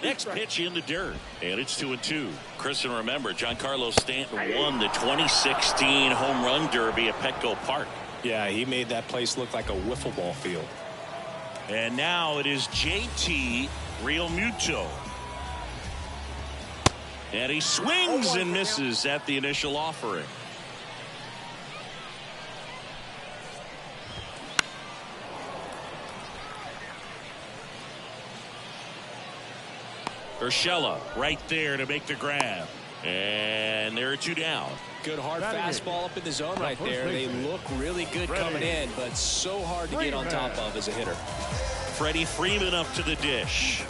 Next pitch in the dirt, and it's 2-2. Chris, and remember, Giancarlo Stanton won the 2016 Home Run Derby at Petco Park. Yeah, he made that place look like a wiffle ball field. And now it is JT Realmuto. And he swings and misses at the initial offering. Urshela right there to make the grab. And there are two down. Good hard fastball up in the zone right there. They look really good coming in, but so hard to get on top of as a hitter. Freddie Freeman up to the dish.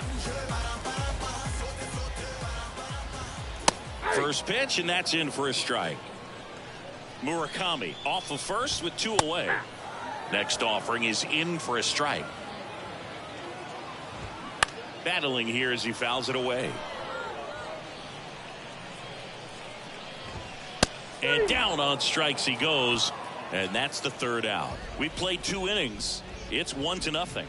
First pitch, and that's in for a strike. Murakami off of first with 2 away. Next offering is in for a strike. Battling here as he fouls it away. And down on strikes he goes, and that's the third out. We played 2 innings. It's 1-0.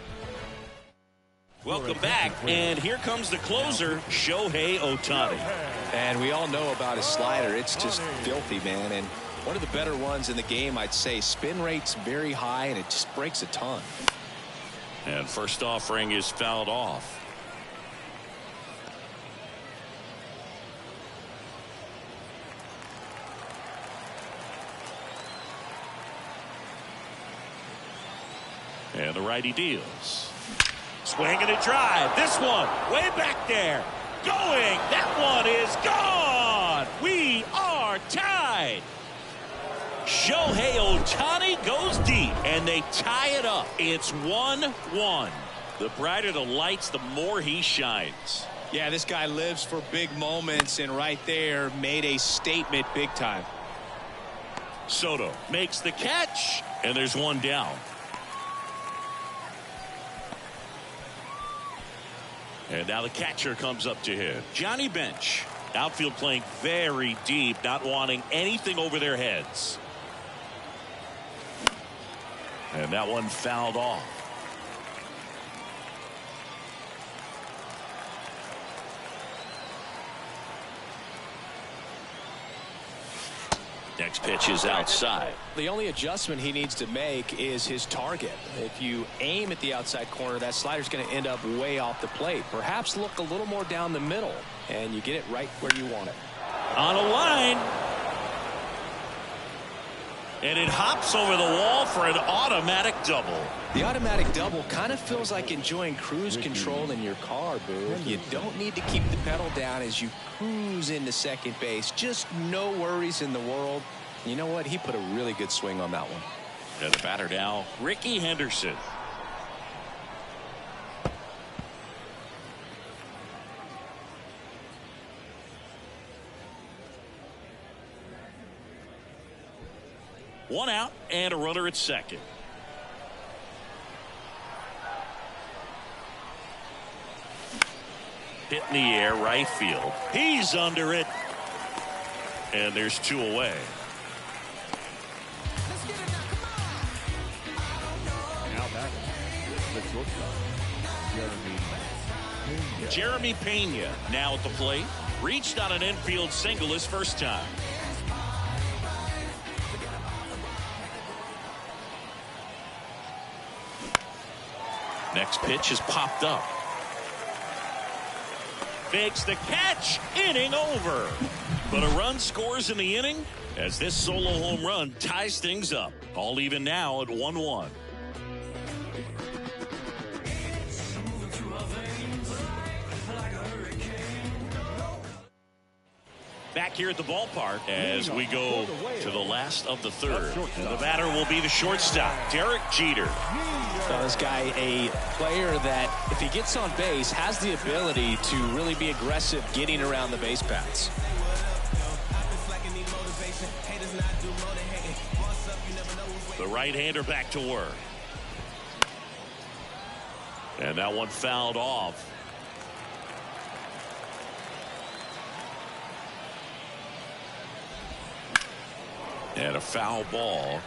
Welcome back, and here comes the closer, Shohei Ohtani. And we all know about his slider. It's just filthy, man. And one of the better ones in the game, I'd say. Spin rate's very high, and it just breaks a ton. And first offering is fouled off. And the righty deals. Swing and a drive. This one way back there. Going. That one is gone. We are tied. Shohei Ohtani goes deep, and they tie it up. It's 1-1. The brighter the lights, the more he shines. Yeah, this guy lives for big moments, and right there made a statement big time. Soto makes the catch, and there's one down. And now the catcher comes up to him. Johnny Bench. Outfield playing very deep, not wanting anything over their heads. And that one fouled off. Next pitch is outside. The only adjustment he needs to make is his target. If you aim at the outside corner, that slider's going to end up way off the plate. Perhaps look a little more down the middle, and you get it right where you want it. On a line. And it hops over the wall for an automatic double. The automatic double kind of feels like enjoying cruise control in your car, Boo. You don't need to keep the pedal down as you cruise into second base. Just no worries in the world. You know what? He put a really good swing on that one. And the batter now, Rickey Henderson. One out and a runner at second. Hit in the air, right field. He's under it. And there's 2 away. Now back, the shortstop, Jeremy Pena now at the plate. Reached on an infield single his first time. Next pitch is popped up. Makes the catch. Inning over. But a run scores in the inning as this solo home run ties things up. All even now at 1-1. Back here at the ballpark as we go to the last of the third. And the batter will be the shortstop, Derek Jeter. So this guy, a player that, if he gets on base, has the ability to really be aggressive getting around the base paths. The right-hander back to work. And that one fouled off. And a foul ball.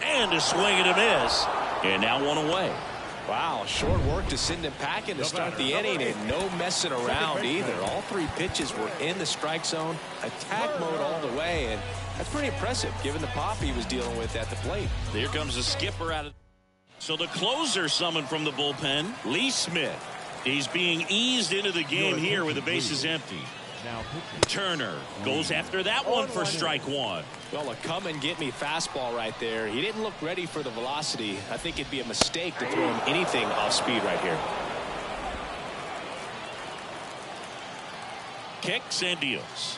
And a swing and a miss. And now one away. Wow, short work to send him packing to start the inning, and no messing around either. All 3 pitches were in the strike zone, attack mode all the way, and that's pretty impressive given the pop he was dealing with at the plate. Here comes the skipper out of. So the closer summoned from the bullpen, Lee Smith. He's being eased into the game here with the bases empty. Turner goes after that one for strike 1. Well, a come and get me fastball right there. He didn't look ready for the velocity. I think it'd be a mistake to throw him anything off speed right here. Kicks and deals.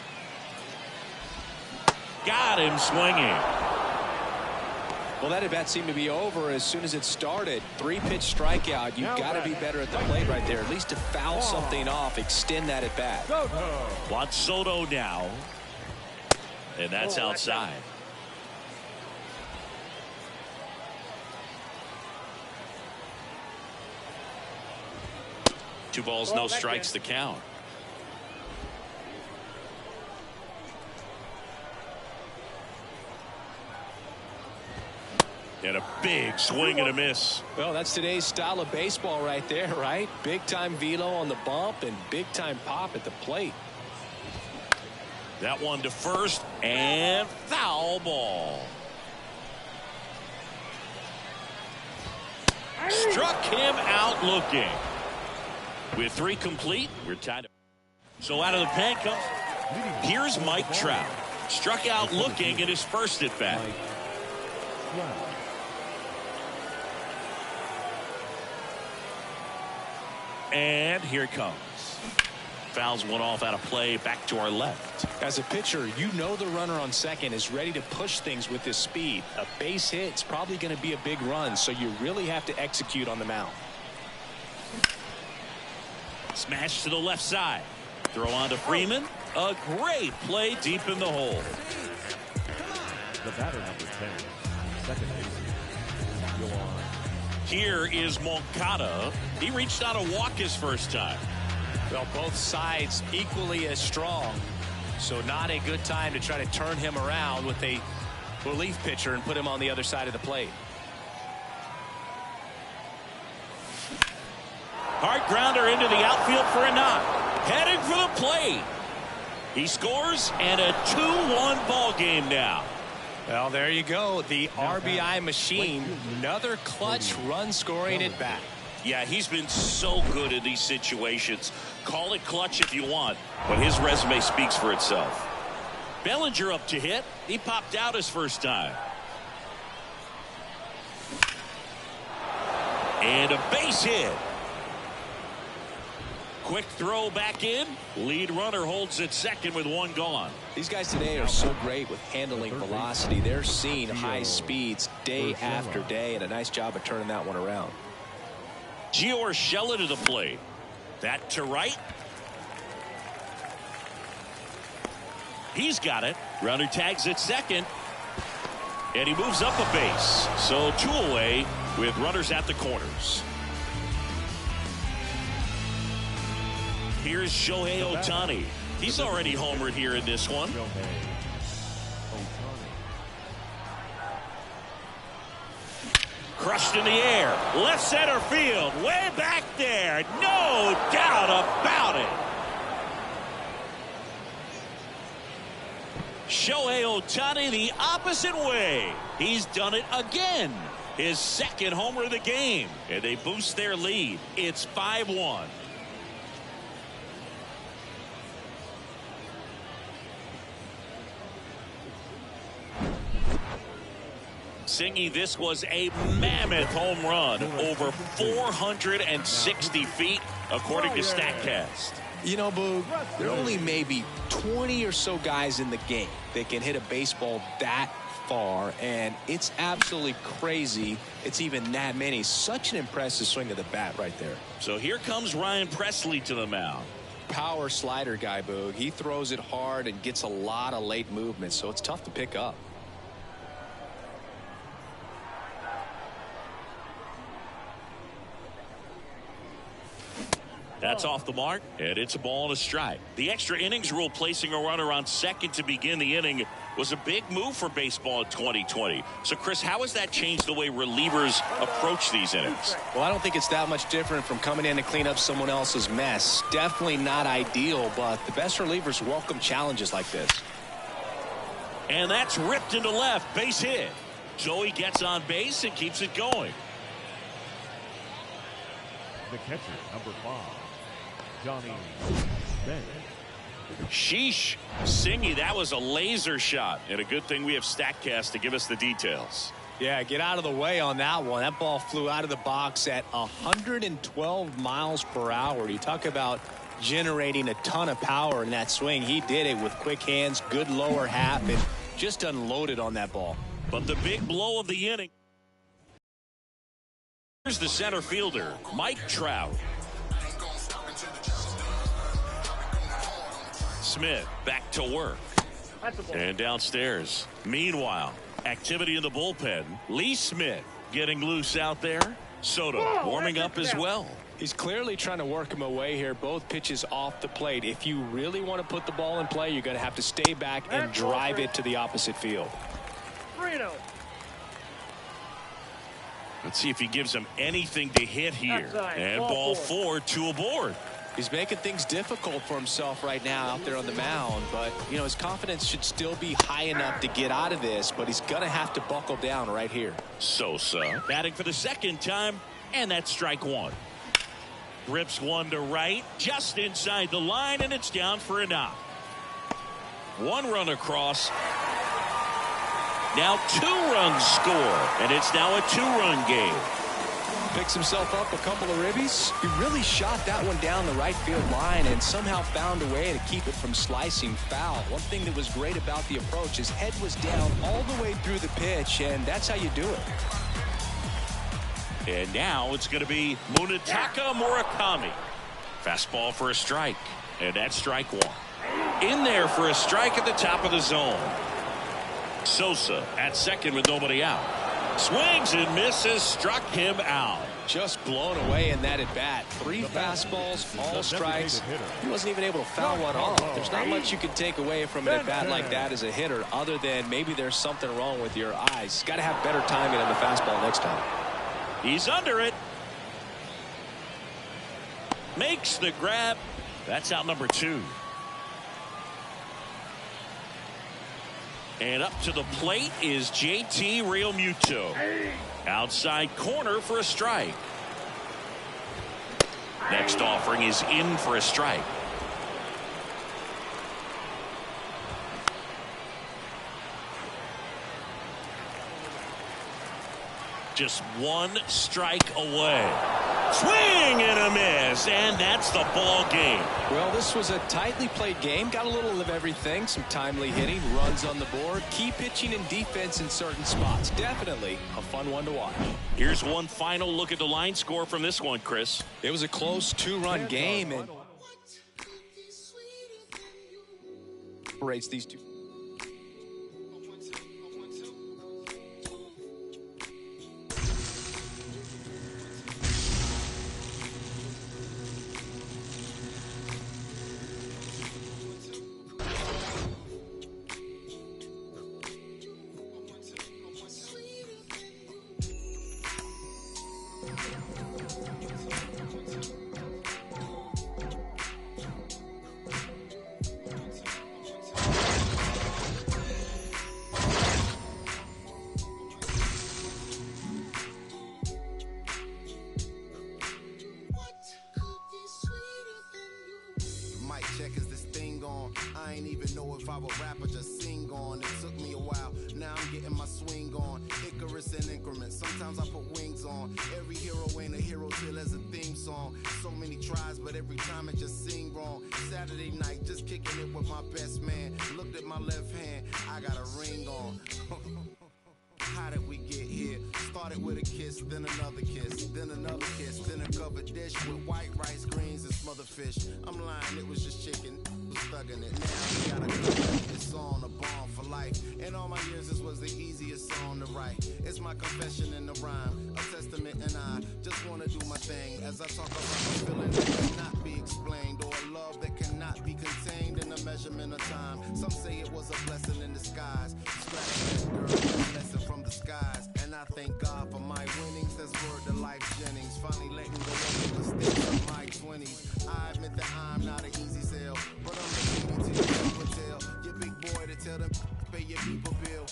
Got him swinging. Well, that at bat seemed to be over as soon as it started. 3-pitch strikeout. You've got to be better at the plate right there, at least to foul something off, extend that at bat. Juan Soto now. And that's outside. Two balls, no strikes to count. And a big swing and a miss. Well, that's today's style of baseball right there, right? Big time velo on the bump and big time pop at the plate. That one to first and foul ball. Struck him out looking. With 3 complete, we're tied up. So out of the pen comes. Here's Mike Trout. Struck out looking in his first at bat. And here it comes. Fouls one off out of play, back to our left. As a pitcher, you know the runner on second is ready to push things with his speed. A base hit's probably going to be a big run, so you really have to execute on the mound. Smash to the left side. Throw on to Freeman. A great play deep in the hole. The batter number 10, second baseman, Yoan. Here is Moncada. He reached out a walk his first time. Well, both sides equally as strong, so not a good time to try to turn him around with a relief pitcher and put him on the other side of the plate. Hard grounder into the outfield for a knock. Heading for the plate. He scores, and a 2-1 ball game now. Well, there you go. The RBI machine. Another clutch run scoring at bat. Yeah, he's been so good in these situations. Call it clutch if you want, but his resume speaks for itself. Bellinger up to hit. He popped out his first time. And a base hit. Quick throw back in. Lead runner holds at second with one gone. These guys today are so great with handling velocity. They're seeing high speeds day after day, and a nice job of turning that one around. Gio Urshela to the plate. That to right. He's got it. Runner tags at second. And he moves up a base. So 2 away with runners at the corners. Here's Shohei Ohtani. He's already homered here in this one. Crushed in the air. Left center field. Way back there. No doubt about it. Shohei Ohtani the opposite way. He's done it again. His second homer of the game. And they boost their lead. It's 5-1. Singy, this was a mammoth home run, over 460 feet, according to StatCast. You know, Boog, there are only maybe 20 or so guys in the game that can hit a baseball that far, and it's absolutely crazy it's even that many. Such an impressive swing of the bat right there. So here comes Ryan Presley to the mound. Power slider guy, Boog. He throws it hard and gets a lot of late movement, so it's tough to pick up. That's off the mark, and it's a ball and a strike. The extra innings rule placing a runner on second to begin the inning was a big move for baseball in 2020. So, Chris, how has that changed the way relievers approach these innings? Well, I don't think it's that much different from coming in to clean up someone else's mess. Definitely not ideal, but the best relievers welcome challenges like this. And that's ripped into left, base hit. Joey gets on base and keeps it going. The catcher, number 5. Johnny Bench. Sheesh. Singy, that was a laser shot. And a good thing we have StatCast to give us the details. Yeah, get out of the way on that one. That ball flew out of the box at 112 miles per hour. You talk about generating a ton of power in that swing. He did it with quick hands, good lower half, and just unloaded on that ball. But the big blow of the inning. Here's the center fielder, Mike Trout. Smith back to work. And downstairs. Meanwhile, activity in the bullpen. Lee Smith getting loose out there. Soto warming up as well. He's clearly trying to work him away here. Both pitches off the plate. If you really want to put the ball in play, you're going to have to stay back and drive it to the opposite field. Let's see if he gives him anything to hit here. And ball 4, 2 aboard. He's making things difficult for himself right now out there on the mound, but you know his confidence should still be high enough to get out of this, but he's gonna have to buckle down right here. Sosa batting for the second time, and that's strike 1. Rips one to right, just inside the line, and it's down for a knock. One run across. Now 2 runs score, and it's now a 2-run game. Picks himself up a couple of ribbies. He really shot that one down the right field line and somehow found a way to keep it from slicing foul. One thing that was great about the approach, his head was down all the way through the pitch, and that's how you do it. And now it's going to be Munetaka Murakami. Fastball for a strike, and that's strike 1. In there for a strike at the top of the zone. Sosa at second with nobody out. Swings and misses, struck him out. Just blown away in that at bat. 3 fastballs, all strikes. He wasn't even able to foul one off. There's not much you can take away from an at bat like that as a hitter, other than maybe there's something wrong with your eyes. Got to have better timing on the fastball next time. He's under it. makes the grab. That's out number 2. And up to the plate is JT Realmuto. Outside corner for a strike. Next offering is in for a strike. Just one strike away. Swing and a miss, and that's the ball game. Well, this was a tightly played game. Got a little of everything. Some timely hitting, runs on the board, key pitching and defense in certain spots. Definitely a fun one to watch. Here's one final look at the line score from this one, Chris. It was a close 2-run game, and separates these two. Check, is this thing on? I ain't even know if I would rap or just sing on. It took me a while, now I'm getting my swing on. Icarus in increments, sometimes I put wings on. Every hero ain't a hero till there's a theme song. So many tries, but every time it just sing wrong. Saturday night, just kicking it with my best man. Looked at my left hand, I got a ring on. How did we get here? Started with a kiss, then another kiss, then another kiss, then a covered dish with white rice, greens, and smothered fish. I'm lying, it was just chicken. Was thugging it. Now we gotta cover this song, a bomb for life. In all my years, this was the easiest song to write. It's my confession in the rhyme, a testament, and I just wanna do my thing as I talk about a feeling that cannot be explained, or a love that cannot be contained in a measurement of time. Some say it was a blessing in disguise. Scratch that girl, a lesson from the skies. And I thank God for my winnings. That's word to Life Jennings. Finally letting go of the mistakes of my 20s. I admit that I'm not an easy sell, but I'm the to your people tell. Your big boy to tell them pay your people bill.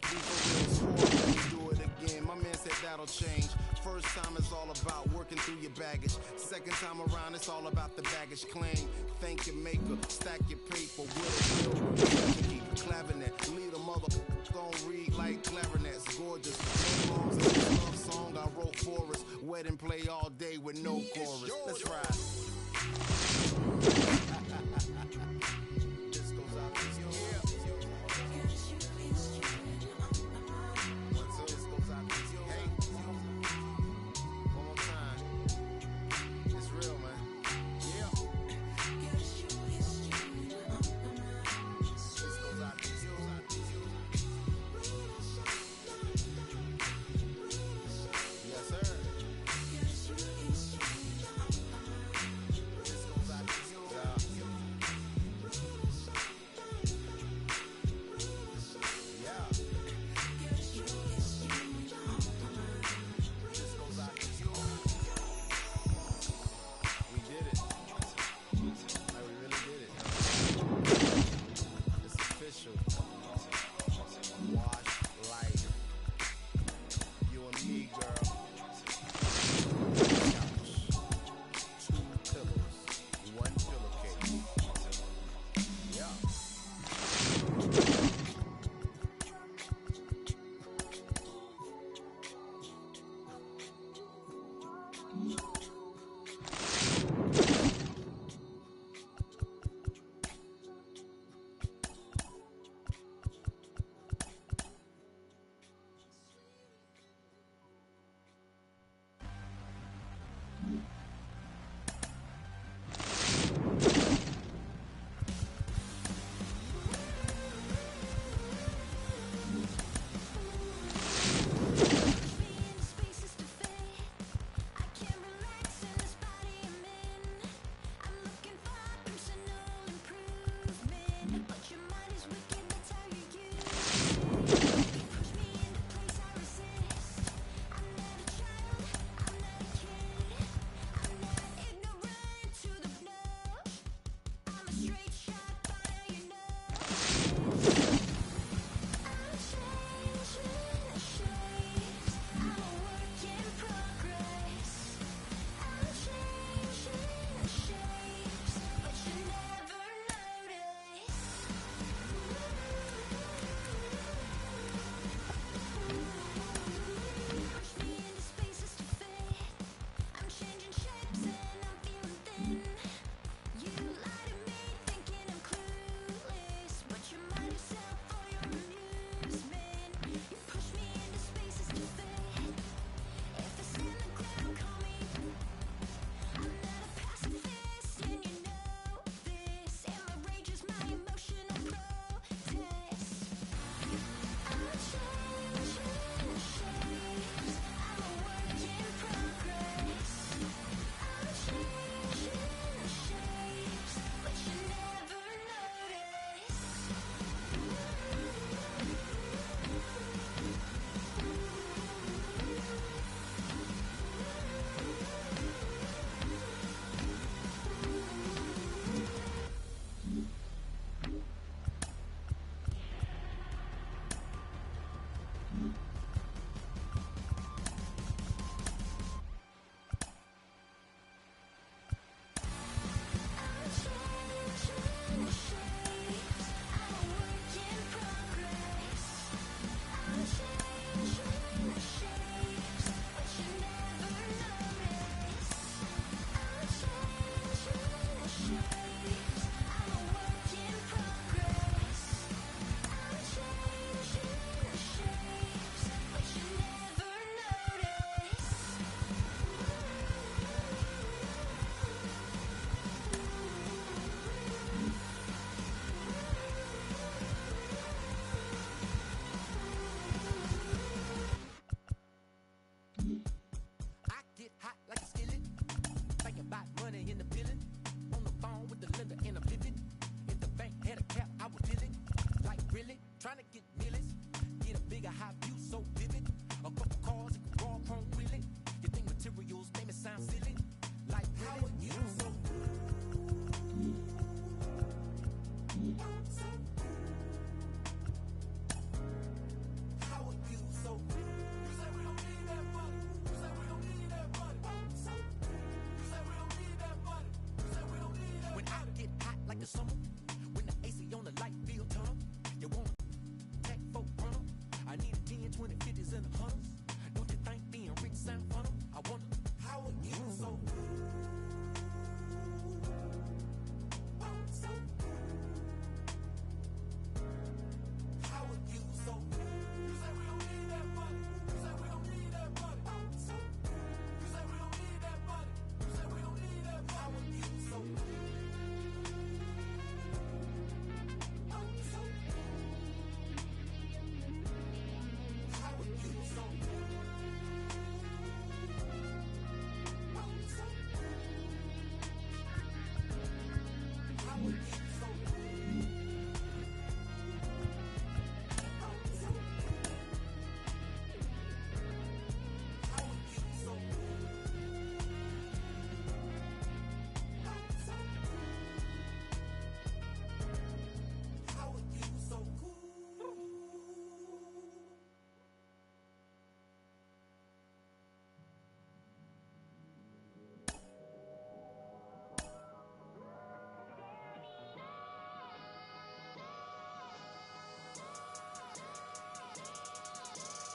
Be for real, swore let me do it again. My man said that'll change. First time it's all about working through your baggage. Second time around it's all about the baggage claim. Thank your maker, stack your paper with a will. Keep clavinet, lead a mother don't read like clarinets. Gorgeous, no songs, love song I wrote for us. Wedding play all day with no chorus. Let's ride. This goes out to you. the summer. When the AC on the light field tunnel. You want a tech folk runner. I need a 10, 20, 50s and the hunters. Don't you think being rich sound funny? I wonder how it gets so good. Oh, so good. How it gets so good. You say we don't need that money. You say we don't need that money. Oh, so good. You say we don't need that money. You say we don't need that money. How it gets so good. Oh, so good. How it gets so good.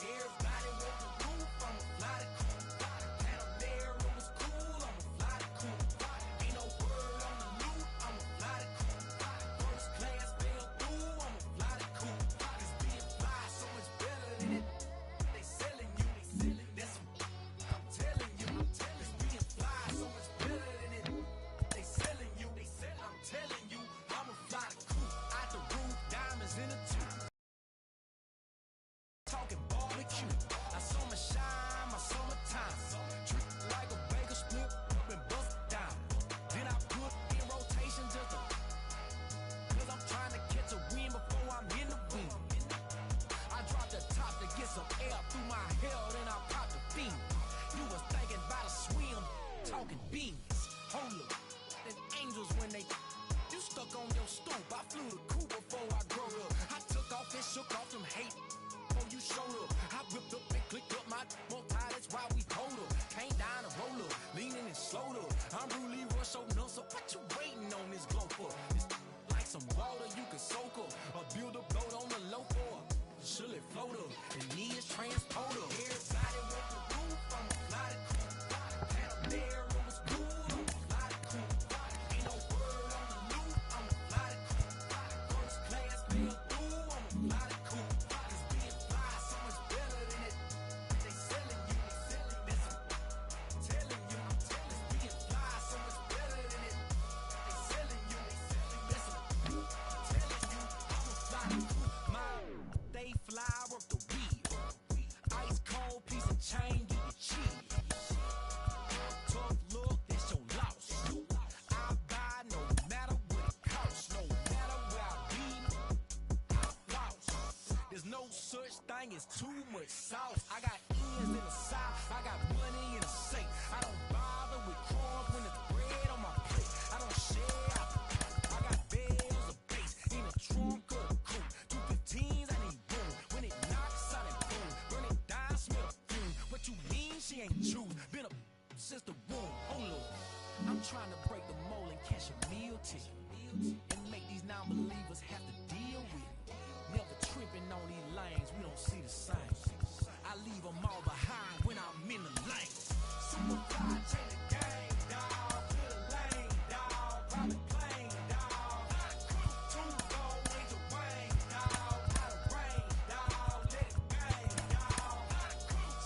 Everybody want the roof, I'ma fly the coop. Panamera was cool, I'ma fly the coop. Ain't no word on the loot, I'ma fly the coop. First class fell through, I'ma fly the coop. Cause being fly so much better than it. They selling you, that's I'm telling you, It's being fly so much better than it. They selling you, I'm telling you, I'ma fly the coop. Out the roof, diamonds in the tube. Talking barbecue, I summer shine, my summertime. Treat like a bagel split up and bust down. Then I put in rotation just to, cause I'm trying to catch a wind before I'm in the wind. I dropped the top to get some air through my hair, then I popped the beam. You was thinking about a swim, talking beans. Hold up, them angels when they, you stuck on your stoop. I flew the coop before I grew up. I took off and shook off some hate. You showed up, I whipped up and clicked up my more tie, that's why we told up. Came down a roller, leaning and slowed up. I'm really rush open up, so what you waiting on this glow for? It's like some water you can soak up, or build a boat on the low for. Should it float up, and me is transport up. Everybody want the roof, I'ma fly the coop. Panamera was cool, I'ma fly the coop. Ain't no word on the loot, I'ma fly the coop. First class fell through, I'ma fly the coop. Flower of the weed, ice cold piece of chain, get your cheese. Tough look, that's your loss. I buy no matter what it costs, no matter where I be, I floss. There's no such thing as too much sauce. I got ends in the south, I got money in the safe. I don't bother with crumbs when it's bread on my plate. I don't share, I got bells of bass in the trunk of the coupe. 215s, I need room. When it knocks out and boom, burn it down, smell the fume. What you mean she ain't true? Been a since the womb. Oh Lord, I'm trying to break the mold and catch a meal ticket and make these non-believers have to deal with it. Never tripping on these lanes, we don't see the same. I leave them all behind when I'm in the lane. Super fly, change the game, dawg. Clear the lane, dawg. Private plane, dawg. Two gold wings of rain, dawg. Out of rain, dawg. Let it bang, dawg.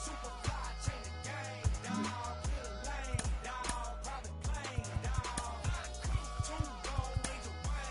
Super fly, change the game, dawg. Clear the lane, dawg. Private plane, dawg. Two gold wings of rain.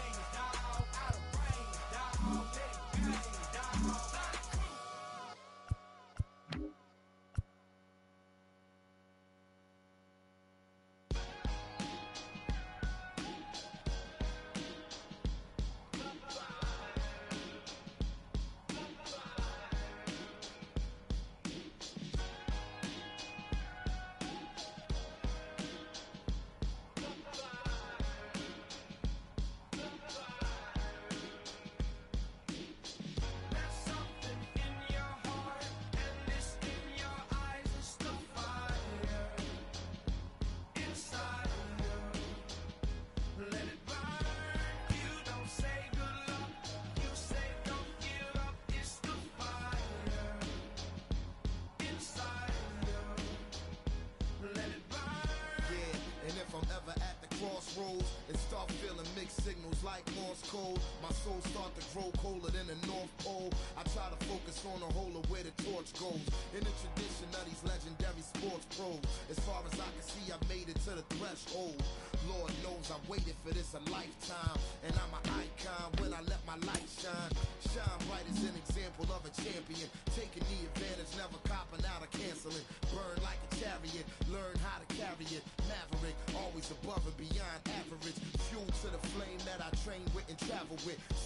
crossroads and start feeling mixed signals like Morse code. My soul start to grow colder than the North Pole. I try to focus on the whole of where the torch goes. In the tradition of these legendary sports pros, as far as I can see, I made it to the threshold. Lord knows I waited for this a lifetime, and I'm an icon when I let my light shine. Shine bright as an example of a champion, taking the advantage, never copping out or canceling. Burn like a chariot, learn how to carry it. Maverick, always above and beyond average. Fuel to the flame that I train with and travel with.